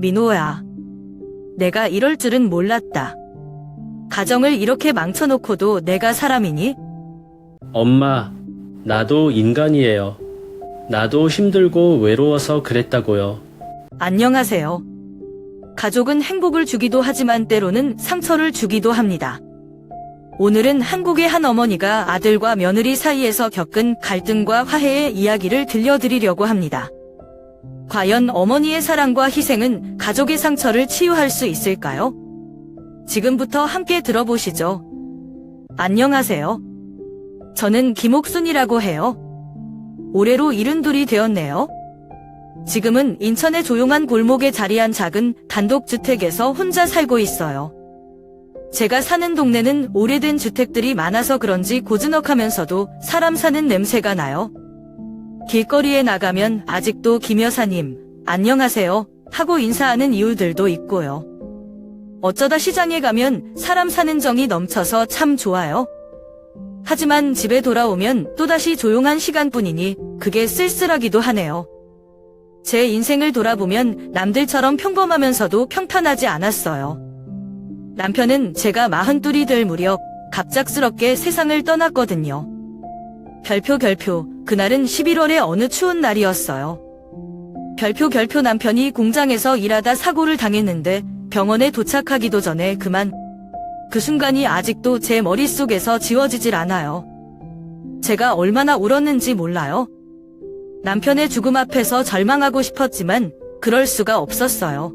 민호야. 내가 이럴 줄은 몰랐다. 가정을 이렇게 망쳐놓고도 내가 사람이니? 엄마, 나도 인간이에요. 나도 힘들고 외로워서 그랬다고요. 안녕하세요. 가족은 행복을 주기도 하지만 때로는 상처를 주기도 합니다. 오늘은 한국의 한 어머니가 아들과 며느리 사이에서 겪은 갈등과 화해의 이야기를 들려드리려고 합니다. 과연 어머니의 사랑과 희생은 가족의 상처를 치유할 수 있을까요? 지금부터 함께 들어보시죠. 안녕하세요. 저는 김옥순이라고 해요. 올해로 72이 되었네요. 지금은 인천의 조용한 골목에 자리한 작은 단독주택에서 혼자 살고 있어요. 제가 사는 동네는 오래된 주택들이 많아서 그런지 고즈넉하면서도 사람 사는 냄새가 나요. 길거리에 나가면 아직도 김 여사님, 안녕하세요 하고 인사하는 이웃들도 있고요. 어쩌다 시장에 가면 사람 사는 정이 넘쳐서 참 좋아요. 하지만 집에 돌아오면 또다시 조용한 시간뿐이니 그게 쓸쓸하기도 하네요. 제 인생을 돌아보면 남들처럼 평범하면서도 평탄하지 않았어요. 남편은 제가 42이 될 무렵 갑작스럽게 세상을 떠났거든요. 별표 그날은 11월의 어느 추운 날이었어요. 별표 남편이 공장에서 일하다 사고를 당했는데 병원에 도착하기도 전에 그만. 그 순간이 아직도 제 머릿속에서 지워지질 않아요. 제가 얼마나 울었는지 몰라요. 남편의 죽음 앞에서 절망하고 싶었지만 그럴 수가 없었어요.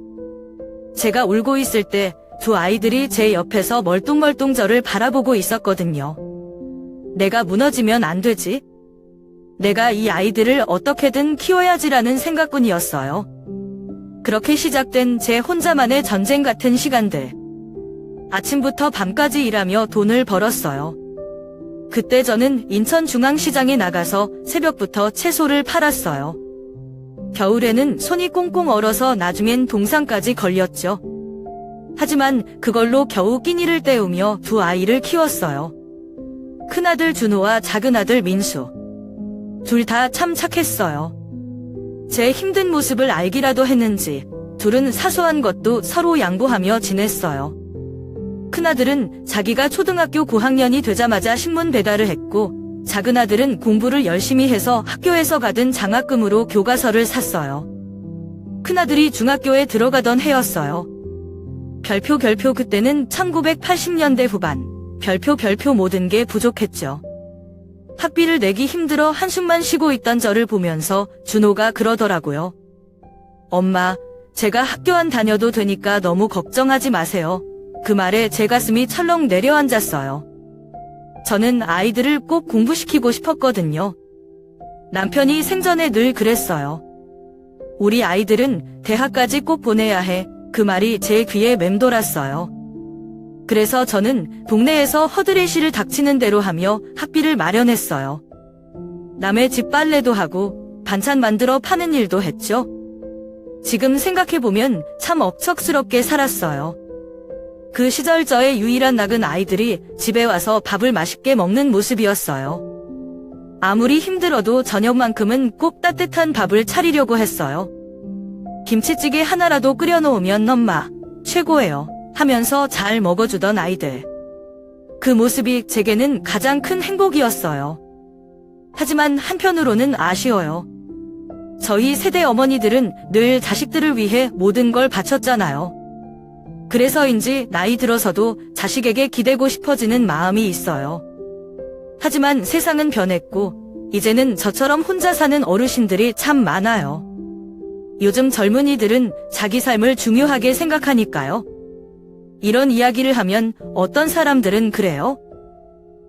제가 울고 있을 때 두 아이들이 제 옆에서 멀뚱멀뚱 저를 바라보고 있었거든요. 내가 무너지면 안 되지. 내가 이 아이들을 어떻게든 키워야지라는 생각뿐이었어요. 그렇게 시작된 제 혼자만의 전쟁 같은 시간들. 아침부터 밤까지 일하며 돈을 벌었어요. 그때 저는 인천중앙시장에 나가서 새벽부터 채소를 팔았어요. 겨울에는 손이 꽁꽁 얼어서 나중엔 동상까지 걸렸죠. 하지만 그걸로 겨우 끼니를 때우며 두 아이를 키웠어요. 큰아들 준호와 작은아들 민수. 둘 다 참 착했어요. 제 힘든 모습을 알기라도 했는지 둘은 사소한 것도 서로 양보하며 지냈어요. 큰아들은 자기가 초등학교 고학년이 되자마자 신문 배달을 했고 작은아들은 공부를 열심히 해서 학교에서 받은 장학금으로 교과서를 샀어요. 큰아들이 중학교에 들어가던 해였어요. 별표 그때는 1980년대 후반. 별표 모든 게 부족했죠. 학비를 내기 힘들어 한숨만 쉬고 있던 저를 보면서 준호가 그러더라고요. 엄마, 제가 학교 안 다녀도 되니까 너무 걱정하지 마세요. 그 말에 제 가슴이 철렁 내려앉았어요. 저는 아이들을 꼭 공부시키고 싶었거든요. 남편이 생전에 늘 그랬어요. 우리 아이들은 대학까지 꼭 보내야 해. 그 말이 제 귀에 맴돌았어요. 그래서 저는 동네에서 허드레시를 닥치는 대로 하며 학비를 마련했어요. 남의 집 빨래도 하고 반찬 만들어 파는 일도 했죠. 지금 생각해보면 참 억척스럽게 살았어요. 그 시절 저의 유일한 낙은 아이들이 집에 와서 밥을 맛있게 먹는 모습이었어요. 아무리 힘들어도 저녁만큼은 꼭 따뜻한 밥을 차리려고 했어요. 김치찌개 하나라도 끓여놓으면 엄마, 최고예요. 하면서 잘 먹어주던 아이들. 그 모습이 제게는 가장 큰 행복이었어요. 하지만 한편으로는 아쉬워요. 저희 세대 어머니들은 늘 자식들을 위해 모든 걸 바쳤잖아요. 그래서인지 나이 들어서도 자식에게 기대고 싶어지는 마음이 있어요. 하지만 세상은 변했고 이제는 저처럼 혼자 사는 어르신들이 참 많아요. 요즘 젊은이들은 자기 삶을 중요하게 생각하니까요. 이런 이야기를 하면 어떤 사람들은 그래요.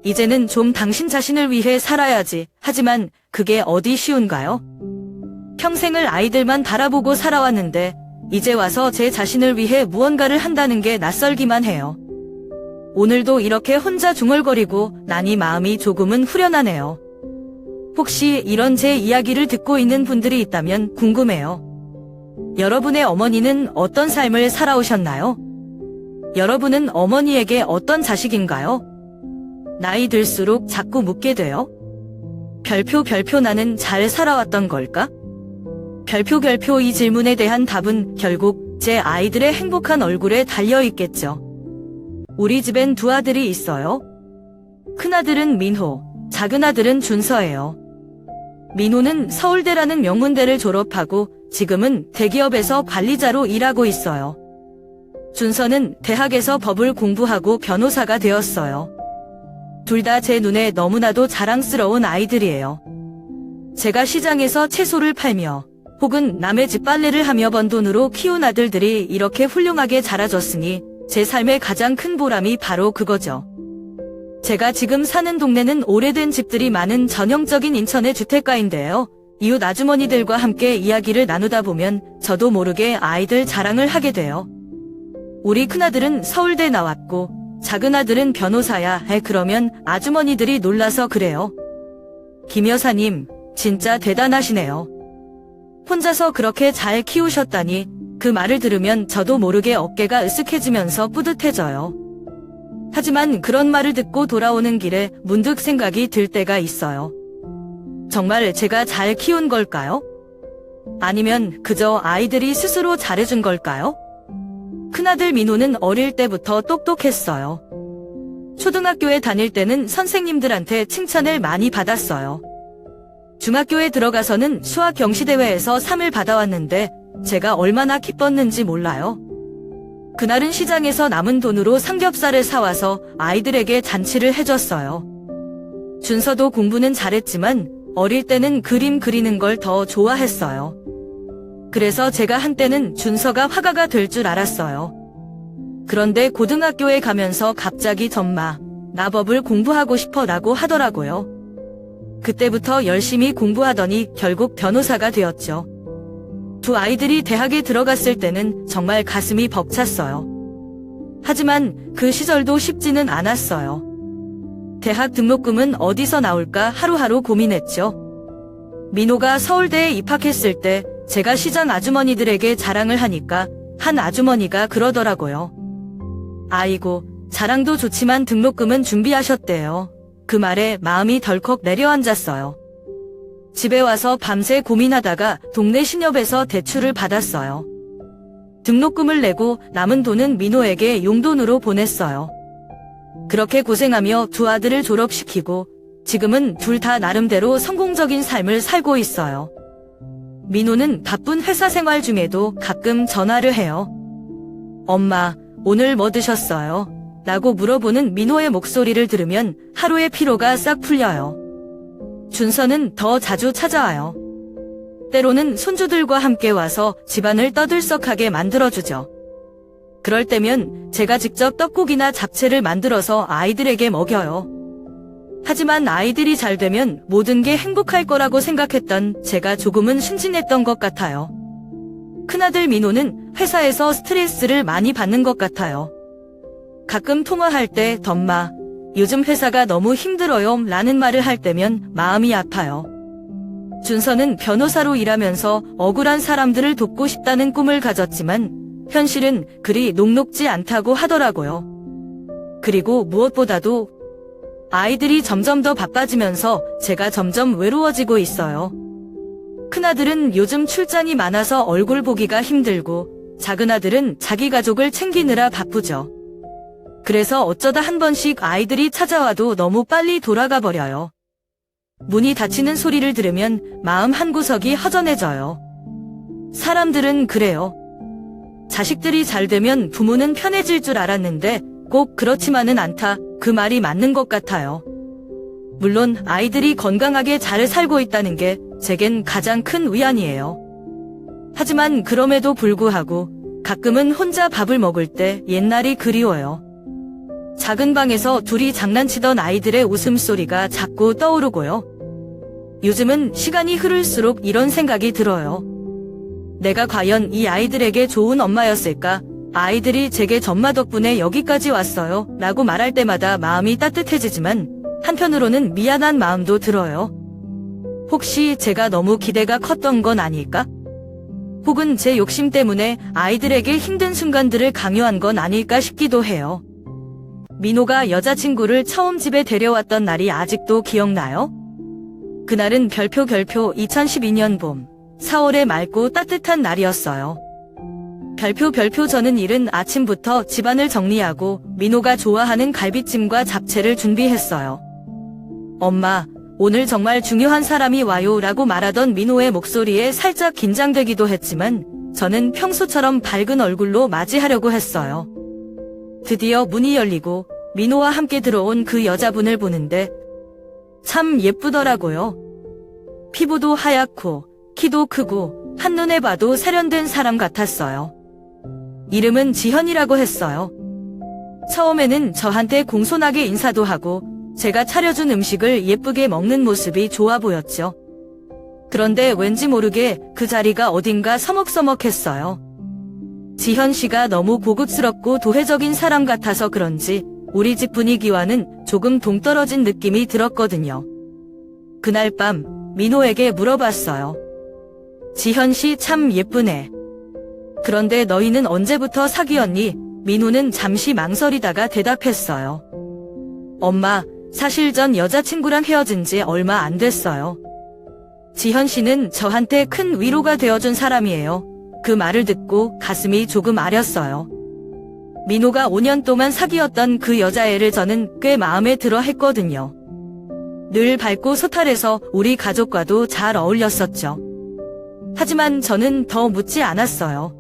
이제는 좀 당신 자신을 위해 살아야지. 하지만 그게 어디 쉬운가요? 평생을 아이들만 바라보고 살아왔는데 이제 와서 제 자신을 위해 무언가를 한다는 게 낯설기만 해요. 오늘도 이렇게 혼자 중얼거리고 나니 마음이 조금은 후련하네요. 혹시 이런 제 이야기를 듣고 있는 분들이 있다면 궁금해요. 여러분의 어머니는 어떤 삶을 살아오셨나요? 여러분은 어머니에게 어떤 자식인가요? 나이 들수록 자꾸 묻게 돼요. 별표 나는 잘 살아왔던 걸까? 별표 이 질문에 대한 답은 결국 제 아이들의 행복한 얼굴에 달려있겠죠. 우리 집엔 두 아들이 있어요. 큰아들은 민호, 작은아들은 준서예요. 민호는 서울대라는 명문대를 졸업하고 지금은 대기업에서 관리자로 일하고 있어요. 준서는 대학에서 법을 공부하고 변호사가 되었어요. 둘 다 제 눈에 너무나도 자랑스러운 아이들이에요. 제가 시장에서 채소를 팔며 혹은 남의 집 빨래를 하며 번 돈으로 키운 아들들이 이렇게 훌륭하게 자라줬으니 제 삶의 가장 큰 보람이 바로 그거죠. 제가 지금 사는 동네는 오래된 집들이 많은 전형적인 인천의 주택가인데요. 이웃 아주머니들과 함께 이야기를 나누다 보면 저도 모르게 아이들 자랑을 하게 돼요. 우리 큰아들은 서울대 나왔고 작은아들은 변호사야 해. 그러면 아주머니들이 놀라서 그래요. 김 여사님, 진짜 대단하시네요. 혼자서 그렇게 잘 키우셨다니. 그 말을 들으면 저도 모르게 어깨가 으쓱해지면서 뿌듯해져요. 하지만 그런 말을 듣고 돌아오는 길에 문득 생각이 들 때가 있어요. 정말 제가 잘 키운 걸까요? 아니면 그저 아이들이 스스로 잘해준 걸까요? 큰아들 민호는 어릴 때부터 똑똑했어요. 초등학교에 다닐 때는 선생님들한테 칭찬을 많이 받았어요. 중학교에 들어가서는 수학 경시대회에서 상을 받아왔는데 제가 얼마나 기뻤는지 몰라요. 그날은 시장에서 남은 돈으로 삼겹살을 사와서 아이들에게 잔치를 해줬어요. 준서도 공부는 잘했지만 어릴 때는 그림 그리는 걸 더 좋아했어요. 그래서 제가 한때는 준서가 화가가 될 줄 알았어요. 그런데 고등학교에 가면서 갑자기 전마, 나 법을 공부하고 싶어 라고 하더라고요. 그때부터 열심히 공부하더니 결국 변호사가 되었죠. 두 아이들이 대학에 들어갔을 때는 정말 가슴이 벅찼어요. 하지만 그 시절도 쉽지는 않았어요. 대학 등록금은 어디서 나올까 하루하루 고민했죠. 민호가 서울대에 입학했을 때 제가 시장 아주머니들에게 자랑을 하니까 한 아주머니가 그러더라고요. 아이고, 자랑도 좋지만 등록금은 준비하셨대요. 그 말에 마음이 덜컥 내려앉았어요. 집에 와서 밤새 고민하다가 동네 신협에서 대출을 받았어요. 등록금을 내고 남은 돈은 민호에게 용돈으로 보냈어요. 그렇게 고생하며 두 아들을 졸업시키고 지금은 둘 다 나름대로 성공적인 삶을 살고 있어요. 민호는 바쁜 회사 생활 중에도 가끔 전화를 해요. 엄마, 오늘 뭐 드셨어요? 라고 물어보는 민호의 목소리를 들으면 하루의 피로가 싹 풀려요. 준서는 더 자주 찾아와요. 때로는 손주들과 함께 와서 집안을 떠들썩하게 만들어주죠. 그럴 때면 제가 직접 떡국이나 잡채를 만들어서 아이들에게 먹여요. 하지만 아이들이 잘 되면 모든 게 행복할 거라고 생각했던 제가 조금은 순진했던 것 같아요. 큰아들 민호는 회사에서 스트레스를 많이 받는 것 같아요. 가끔 통화할 때 덤마, 요즘 회사가 너무 힘들어요 라는 말을 할 때면 마음이 아파요. 준서는 변호사로 일하면서 억울한 사람들을 돕고 싶다는 꿈을 가졌지만 현실은 그리 녹록지 않다고 하더라고요. 그리고 무엇보다도 아이들이 점점 더 바빠지면서 제가 점점 외로워지고 있어요. 큰아들은 요즘 출장이 많아서 얼굴 보기가 힘들고 작은아들은 자기 가족을 챙기느라 바쁘죠. 그래서 어쩌다 한 번씩 아이들이 찾아와도 너무 빨리 돌아가 버려요. 문이 닫히는 소리를 들으면 마음 한구석이 허전해져요. 사람들은 그래요. 자식들이 잘 되면 부모는 편해질 줄 알았는데 꼭 그렇지만은 않다. 그 말이 맞는 것 같아요. 물론 아이들이 건강하게 잘 살고 있다는 게 제겐 가장 큰 위안이에요. 하지만 그럼에도 불구하고 가끔은 혼자 밥을 먹을 때 옛날이 그리워요. 작은 방에서 둘이 장난치던 아이들의 웃음소리가 자꾸 떠오르고요. 요즘은 시간이 흐를수록 이런 생각이 들어요. 내가 과연 이 아이들에게 좋은 엄마였을까? 아이들이 제게 전마 덕분에 여기까지 왔어요 라고 말할 때마다 마음이 따뜻해지지만 한편으로는 미안한 마음도 들어요. 혹시 제가 너무 기대가 컸던 건 아닐까? 혹은 제 욕심 때문에 아이들에게 힘든 순간들을 강요한 건 아닐까 싶기도 해요. 민호가 여자친구를 처음 집에 데려왔던 날이 아직도 기억나요? 그날은 별표 2012년 봄 4월의 맑고 따뜻한 날이었어요. 별표 저는 이른 아침부터 집안을 정리하고 민호가 좋아하는 갈비찜과 잡채를 준비했어요. 엄마, 오늘 정말 중요한 사람이 와요 라고 말하던 민호의 목소리에 살짝 긴장되기도 했지만 저는 평소처럼 밝은 얼굴로 맞이하려고 했어요. 드디어 문이 열리고 민호와 함께 들어온 그 여자분을 보는데 참 예쁘더라고요. 피부도 하얗고 키도 크고 한눈에 봐도 세련된 사람 같았어요. 이름은 지현이라고 했어요. 처음에는 저한테 공손하게 인사도 하고 제가 차려준 음식을 예쁘게 먹는 모습이 좋아 보였죠. 그런데 왠지 모르게 그 자리가 어딘가 서먹서먹했어요. 지현 씨가 너무 고급스럽고 도회적인 사람 같아서 그런지 우리 집 분위기와는 조금 동떨어진 느낌이 들었거든요. 그날 밤 민호에게 물어봤어요. 지현 씨 참 예쁘네. 그런데 너희는 언제부터 사귀었니? 민호는 잠시 망설이다가 대답했어요. 엄마, 사실 전 여자친구랑 헤어진 지 얼마 안 됐어요. 지현 씨는 저한테 큰 위로가 되어준 사람이에요. 그 말을 듣고 가슴이 조금 아렸어요. 민호가 5년 동안 사귀었던 그 여자애를 저는 꽤 마음에 들어 했거든요. 늘 밝고 소탈해서 우리 가족과도 잘 어울렸었죠. 하지만 저는 더 묻지 않았어요.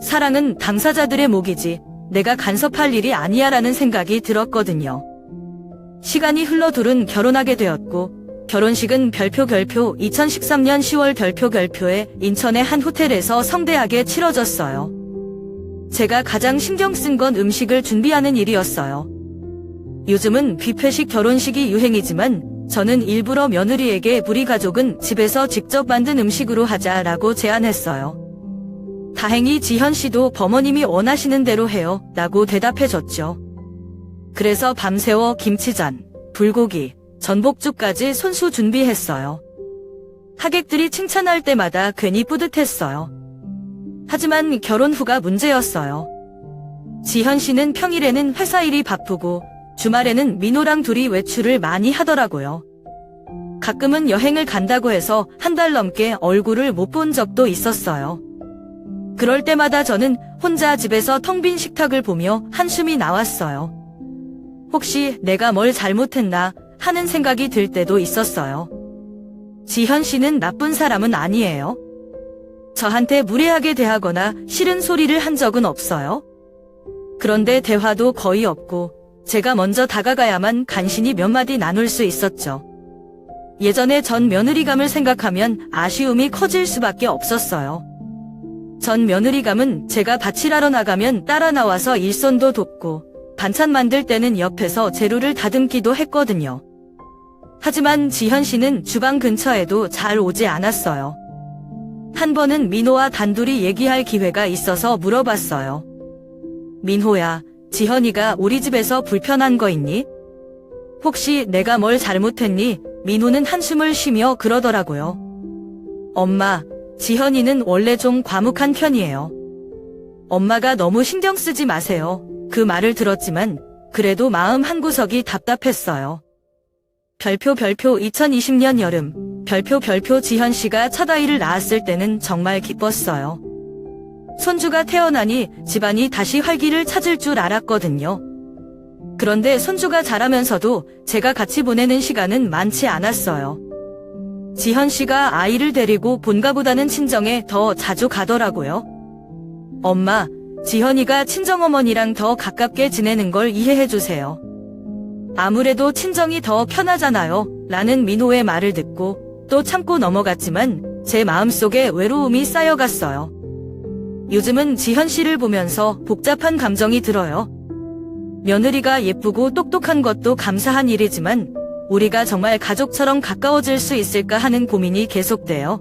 사랑은 당사자들의 몫이지 내가 간섭할 일이 아니야라는 생각이 들었거든요. 시간이 흘러 둘은 결혼하게 되었고 결혼식은 별표 2013년 10월 별표에 인천의 한 호텔에서 성대하게 치러졌어요. 제가 가장 신경 쓴 건 음식을 준비하는 일이었어요. 요즘은 뷔페식 결혼식이 유행이지만 저는 일부러 며느리에게 우리 가족은 집에서 직접 만든 음식으로 하자라고 제안했어요. 다행히 지현 씨도 버머님이 원하시는 대로 해요 라고 대답해줬죠. 그래서 밤새워 김치전, 불고기, 전복죽까지 손수 준비했어요. 하객들이 칭찬할 때마다 괜히 뿌듯했어요. 하지만 결혼 후가 문제였어요. 지현 씨는 평일에는 회사 일이 바쁘고 주말에는 민호랑 둘이 외출을 많이 하더라고요. 가끔은 여행을 간다고 해서 한 달 넘게 얼굴을 못 본 적도 있었어요. 그럴 때마다 저는 혼자 집에서 텅 빈 식탁을 보며 한숨이 나왔어요. 혹시 내가 뭘 잘못했나 하는 생각이 들 때도 있었어요. 지현 씨는 나쁜 사람은 아니에요. 저한테 무례하게 대하거나 싫은 소리를 한 적은 없어요. 그런데 대화도 거의 없고 제가 먼저 다가가야만 간신히 몇 마디 나눌 수 있었죠. 예전에 전 며느리감을 생각하면 아쉬움이 커질 수밖에 없었어요. 전 며느리감은 제가 밭일하러 나가면 따라 나와서 일손도 돕고 반찬 만들 때는 옆에서 재료를 다듬기도 했거든요. 하지만 지현 씨는 주방 근처에도 잘 오지 않았어요. 한 번은 민호와 단둘이 얘기할 기회가 있어서 물어봤어요. 민호야, 지현이가 우리 집에서 불편한 거 있니? 혹시 내가 뭘 잘못했니? 민호는 한숨을 쉬며 그러더라고요. 엄마, 지현이는 원래 좀 과묵한 편이에요. 엄마가 너무 신경 쓰지 마세요. 그 말을 들었지만 그래도 마음 한구석이 답답했어요. 별표 2020년 여름 별표 지현 씨가 첫 아이를 낳았을 때는 정말 기뻤어요. 손주가 태어나니 집안이 다시 활기를 찾을 줄 알았거든요. 그런데 손주가 자라면서도 제가 같이 보내는 시간은 많지 않았어요. 지현 씨가 아이를 데리고 본가보다는 친정에 더 자주 가더라고요. 엄마, 지현이가 친정어머니랑 더 가깝게 지내는 걸 이해해주세요. 아무래도 친정이 더 편하잖아요. 라는 민호의 말을 듣고 또 참고 넘어갔지만 제 마음속에 외로움이 쌓여갔어요. 요즘은 지현 씨를 보면서 복잡한 감정이 들어요. 며느리가 예쁘고 똑똑한 것도 감사한 일이지만 우리가 정말 가족처럼 가까워질 수 있을까 하는 고민이 계속돼요.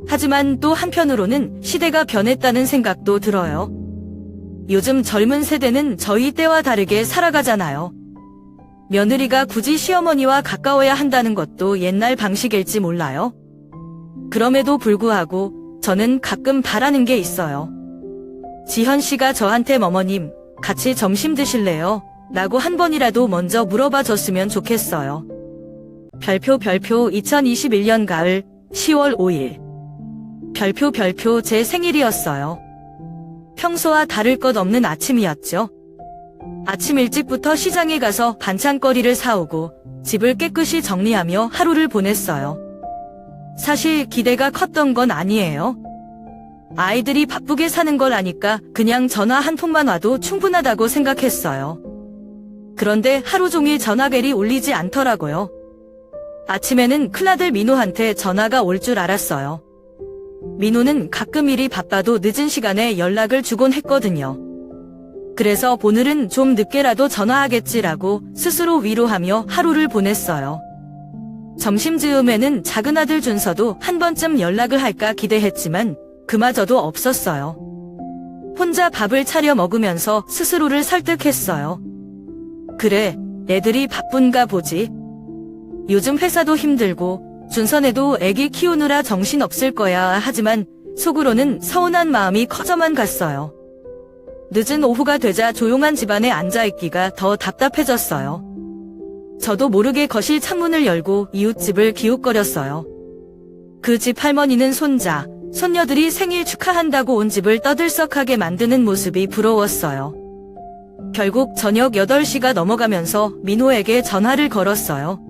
하지만 또 한편으로는 시대가 변했다는 생각도 들어요. 요즘 젊은 세대는 저희 때와 다르게 살아가잖아요. 며느리가 굳이 시어머니와 가까워야 한다는 것도 옛날 방식일지 몰라요. 그럼에도 불구하고 저는 가끔 바라는 게 있어요. 지현 씨가 저한테 어머님, 같이 점심 드실래요? 라고 한 번이라도 먼저 물어봐 줬으면 좋겠어요. 별표 2021년 가을 10월 5일 별표 제 생일이었어요. 평소와 다를 것 없는 아침이었죠. 아침 일찍부터 시장에 가서 반찬거리를 사오고 집을 깨끗이 정리하며 하루를 보냈어요. 사실 기대가 컸던 건 아니에요. 아이들이 바쁘게 사는 걸 아니까 그냥 전화 한 통만 와도 충분하다고 생각했어요. 그런데 하루 종일 전화벨이 울리지 않더라고요. 아침에는 큰아들 민호한테 전화가 올 줄 알았어요. 민호는 가끔 일이 바빠도 늦은 시간에 연락을 주곤 했거든요. 그래서 오늘은 좀 늦게라도 전화하겠지라고 스스로 위로하며 하루를 보냈어요. 점심즈음에는 작은아들 준서도 한 번쯤 연락을 할까 기대했지만 그마저도 없었어요. 혼자 밥을 차려 먹으면서 스스로를 설득했어요. 그래, 애들이 바쁜가 보지. 요즘 회사도 힘들고 준선애도 애기 키우느라 정신없을 거야 하지만 속으로는 서운한 마음이 커져만 갔어요. 늦은 오후가 되자 조용한 집안에 앉아있기가 더 답답해졌어요. 저도 모르게 거실 창문을 열고 이웃집을 기웃거렸어요. 그 집 할머니는 손자, 손녀들이 생일 축하한다고 온 집을 떠들썩하게 만드는 모습이 부러웠어요. 결국 저녁 8시가 넘어가면서 민호에게 전화를 걸었어요.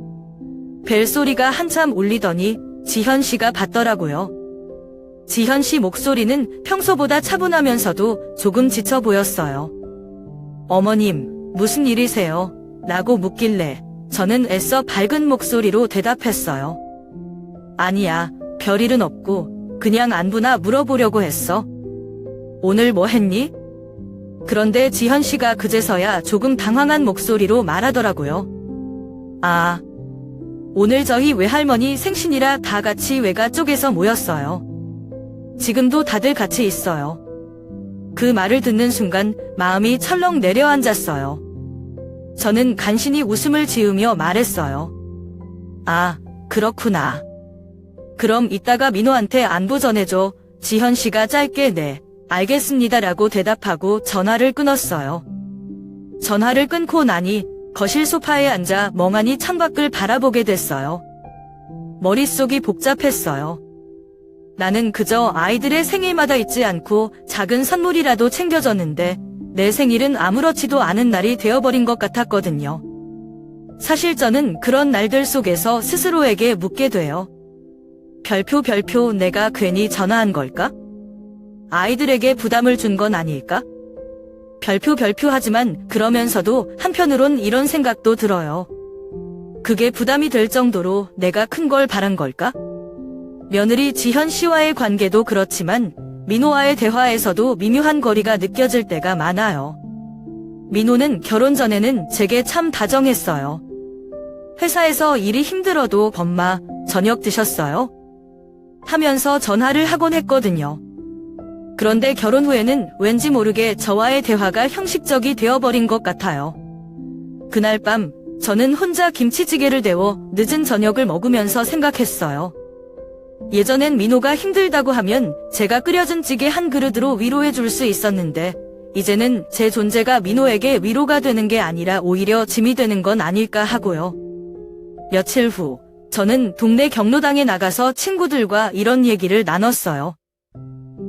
벨소리가 한참 울리더니 지현씨가 받더라고요. 지현씨 목소리는 평소보다 차분하면서도 조금 지쳐 보였어요. 어머님, 무슨 일이세요? 라고 묻길래 저는 애써 밝은 목소리로 대답했어요. 아니야, 별일은 없고 그냥 안부나 물어보려고 했어. 오늘 뭐 했니? 그런데 지현씨가 그제서야 조금 당황한 목소리로 말하더라고요. 아, 오늘 저희 외할머니 생신이라 다 같이 외가 쪽에서 모였어요. 지금도 다들 같이 있어요. 그 말을 듣는 순간 마음이 철렁 내려앉았어요. 저는 간신히 웃음을 지으며 말했어요. 아, 그렇구나. 그럼 이따가 민호한테 안부 전해줘. 지현씨가 짧게 네, 알겠습니다라고 대답하고 전화를 끊었어요. 전화를 끊고 나니 거실 소파에 앉아 멍하니 창밖을 바라보게 됐어요. 머릿속이 복잡했어요. 나는 그저 아이들의 생일마다 잊지 않고 작은 선물이라도 챙겨줬는데 내 생일은 아무렇지도 않은 날이 되어버린 것 같았거든요. 사실 저는 그런 날들 속에서 스스로에게 묻게 돼요. 별표 내가 괜히 전화한 걸까? 아이들에게 부담을 준 건 아닐까? 별표 하지만 그러면서도 한편으론 이런 생각도 들어요. 그게 부담이 될 정도로 내가 큰 걸 바란 걸까? 며느리 지현 씨와의 관계도 그렇지만 민호와의 대화에서도 미묘한 거리가 느껴질 때가 많아요. 민호는 결혼 전에는 제게 참 다정했어요. 회사에서 일이 힘들어도 엄마, 저녁 드셨어요? 하면서 전화를 하곤 했거든요. 그런데 결혼 후에는 왠지 모르게 저와의 대화가 형식적이 되어버린 것 같아요. 그날 밤 저는 혼자 김치찌개를 데워 늦은 저녁을 먹으면서 생각했어요. 예전엔 민호가 힘들다고 하면 제가 끓여준 찌개 한 그릇으로 위로해 줄 수 있었는데 이제는 제 존재가 민호에게 위로가 되는 게 아니라 오히려 짐이 되는 건 아닐까 하고요. 며칠 후 저는 동네 경로당에 나가서 친구들과 이런 얘기를 나눴어요.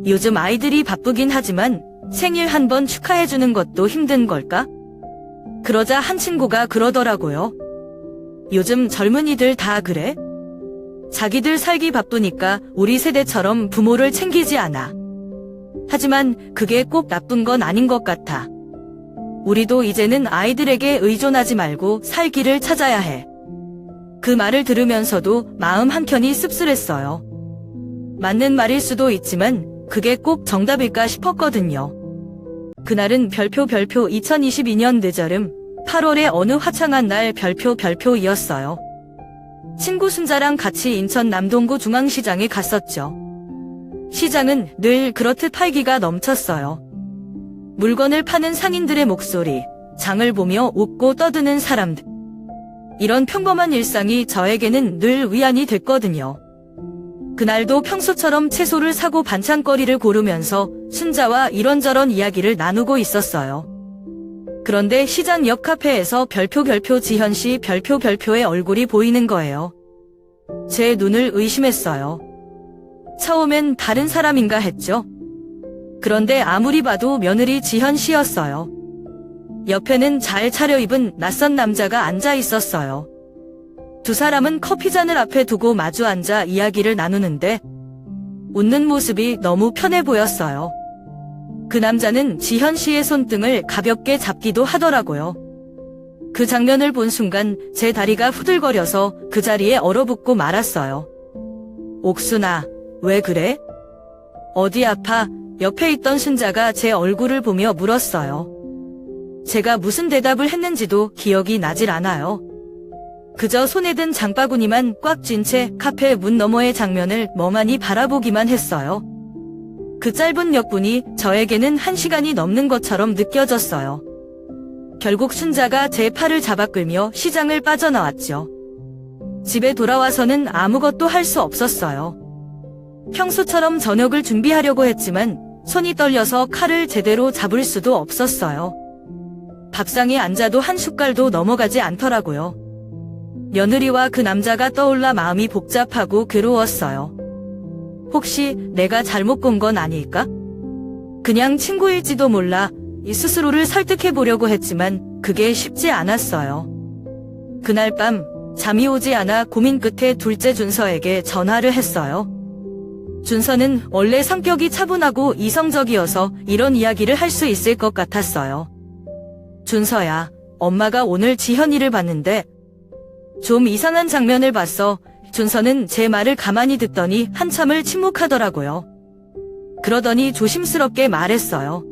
요즘 아이들이 바쁘긴 하지만 생일 한 번 축하해주는 것도 힘든 걸까? 그러자 한 친구가 그러더라고요. 요즘 젊은이들 다 그래? 자기들 살기 바쁘니까 우리 세대처럼 부모를 챙기지 않아. 하지만 그게 꼭 나쁜 건 아닌 것 같아. 우리도 이제는 아이들에게 의존하지 말고 살 길을 찾아야 해. 그 말을 들으면서도 마음 한켠이 씁쓸했어요. 맞는 말일 수도 있지만 그게 꼭 정답일까 싶었거든요. 그날은 별표 2022년 늦여름 8월의 어느 화창한 날 별표이었어요. 친구 순자랑 같이 인천 남동구 중앙시장에 갔었죠. 시장은 늘 그렇듯 활기가 넘쳤어요. 물건을 파는 상인들의 목소리, 장을 보며 웃고 떠드는 사람들. 이런 평범한 일상이 저에게는 늘 위안이 됐거든요. 그날도 평소처럼 채소를 사고 반찬거리를 고르면서 순자와 이런저런 이야기를 나누고 있었어요. 그런데 시장 옆 카페에서 별표 지현씨 별표의 얼굴이 보이는 거예요. 제 눈을 의심했어요. 처음엔 다른 사람인가 했죠. 그런데 아무리 봐도 며느리 지현 씨였어요. 옆에는 잘 차려입은 낯선 남자가 앉아 있었어요. 두 사람은 커피잔을 앞에 두고 마주 앉아 이야기를 나누는데 웃는 모습이 너무 편해 보였어요. 그 남자는 지현 씨의 손등을 가볍게 잡기도 하더라고요. 그 장면을 본 순간 제 다리가 후들거려서 그 자리에 얼어붙고 말았어요. 옥순아, 왜 그래? 어디 아파? 옆에 있던 순자가 제 얼굴을 보며 물었어요. 제가 무슨 대답을 했는지도 기억이 나질 않아요. 그저 손에 든 장바구니만 꽉 쥔 채 카페 문 너머의 장면을 멍하니 바라보기만 했어요. 그 짧은 몇 분이 저에게는 1시간이 넘는 것처럼 느껴졌어요. 결국 순자가 제 팔을 잡아 끌며 시장을 빠져나왔죠. 집에 돌아와서는 아무것도 할 수 없었어요. 평소처럼 저녁을 준비하려고 했지만 손이 떨려서 칼을 제대로 잡을 수도 없었어요. 밥상에 앉아도 한 숟갈도 넘어가지 않더라고요. 며느리와 그 남자가 떠올라 마음이 복잡하고 괴로웠어요. 혹시 내가 잘못 본 건 아닐까? 그냥 친구일지도 몰라 스스로를 설득해 보려고 했지만 그게 쉽지 않았어요. 그날 밤 잠이 오지 않아 고민 끝에 둘째 준서에게 전화를 했어요. 준서는 원래 성격이 차분하고 이성적이어서 이런 이야기를 할 수 있을 것 같았어요. 준서야, 엄마가 오늘 지현이를 봤는데 좀 이상한 장면을 봤어. 준서는 제 말을 가만히 듣더니 한참을 침묵하더라고요. 그러더니 조심스럽게 말했어요.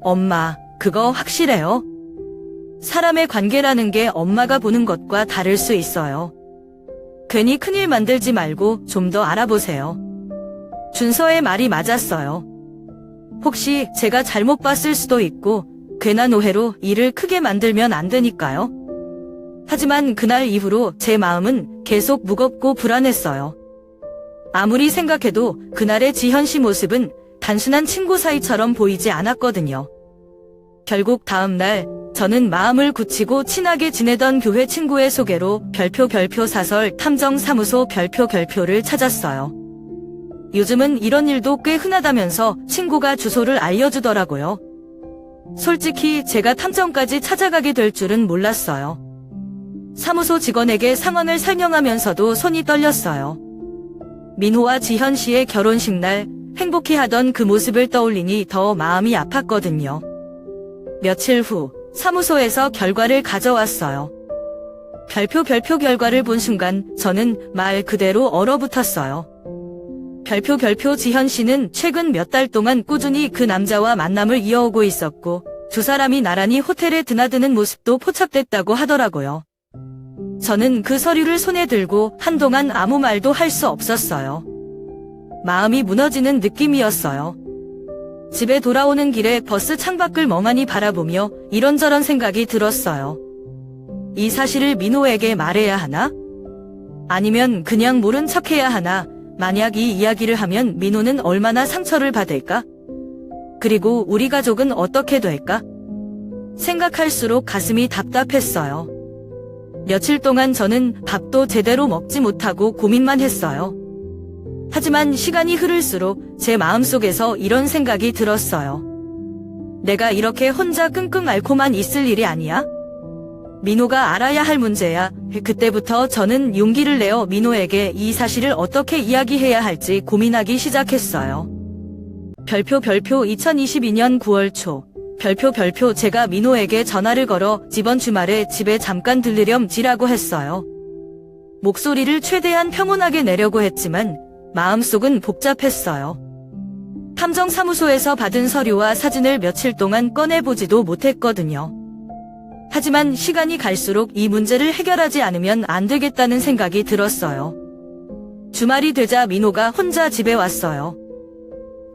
엄마, 그거 확실해요? 사람의 관계라는 게 엄마가 보는 것과 다를 수 있어요. 괜히 큰일 만들지 말고 좀 더 알아보세요. 준서의 말이 맞았어요. 혹시 제가 잘못 봤을 수도 있고 괜한 오해로 일을 크게 만들면 안 되니까요. 하지만 그날 이후로 제 마음은 계속 무겁고 불안했어요. 아무리 생각해도 그날의 지현 씨 모습은 단순한 친구 사이처럼 보이지 않았거든요. 결국 다음 날 저는 마음을 굳히고 친하게 지내던 교회 친구의 소개로 별표 사설 탐정사무소 별표를 찾았어요. 요즘은 이런 일도 꽤 흔하다면서 친구가 주소를 알려주더라고요. 솔직히 제가 탐정까지 찾아가게 될 줄은 몰랐어요. 사무소 직원에게 상황을 설명하면서도 손이 떨렸어요. 민호와 지현 씨의 결혼식 날 행복해하던 그 모습을 떠올리니 더 마음이 아팠거든요. 며칠 후 사무소에서 결과를 가져왔어요. 별표 결과를 본 순간 저는 말 그대로 얼어붙었어요. 별표 지현 씨는 최근 몇 달 동안 꾸준히 그 남자와 만남을 이어오고 있었고 두 사람이 나란히 호텔에 드나드는 모습도 포착됐다고 하더라고요. 저는 그 서류를 손에 들고 한동안 아무 말도 할 수 없었어요. 마음이 무너지는 느낌이었어요. 집에 돌아오는 길에 버스 창밖을 멍하니 바라보며 이런저런 생각이 들었어요. 이 사실을 민호에게 말해야 하나? 아니면 그냥 모른 척해야 하나? 만약 이 이야기를 하면 민호는 얼마나 상처를 받을까? 그리고 우리 가족은 어떻게 될까? 생각할수록 가슴이 답답했어요. 며칠 동안 저는 밥도 제대로 먹지 못하고 고민만 했어요. 하지만 시간이 흐를수록 제 마음속에서 이런 생각이 들었어요. 내가 이렇게 혼자 끙끙 앓고만 있을 일이 아니야? 민호가 알아야 할 문제야. 그때부터 저는 용기를 내어 민호에게 이 사실을 어떻게 이야기해야 할지 고민하기 시작했어요. 별표 2022년 9월 초. 별표 제가 민호에게 전화를 걸어 이번 주말에 집에 잠깐 들르렴지라고 했어요. 목소리를 최대한 평온하게 내려고 했지만 마음속은 복잡했어요. 탐정사무소에서 받은 서류와 사진을 며칠 동안 꺼내보지도 못했거든요. 하지만 시간이 갈수록 이 문제를 해결하지 않으면 안 되겠다는 생각이 들었어요. 주말이 되자 민호가 혼자 집에 왔어요.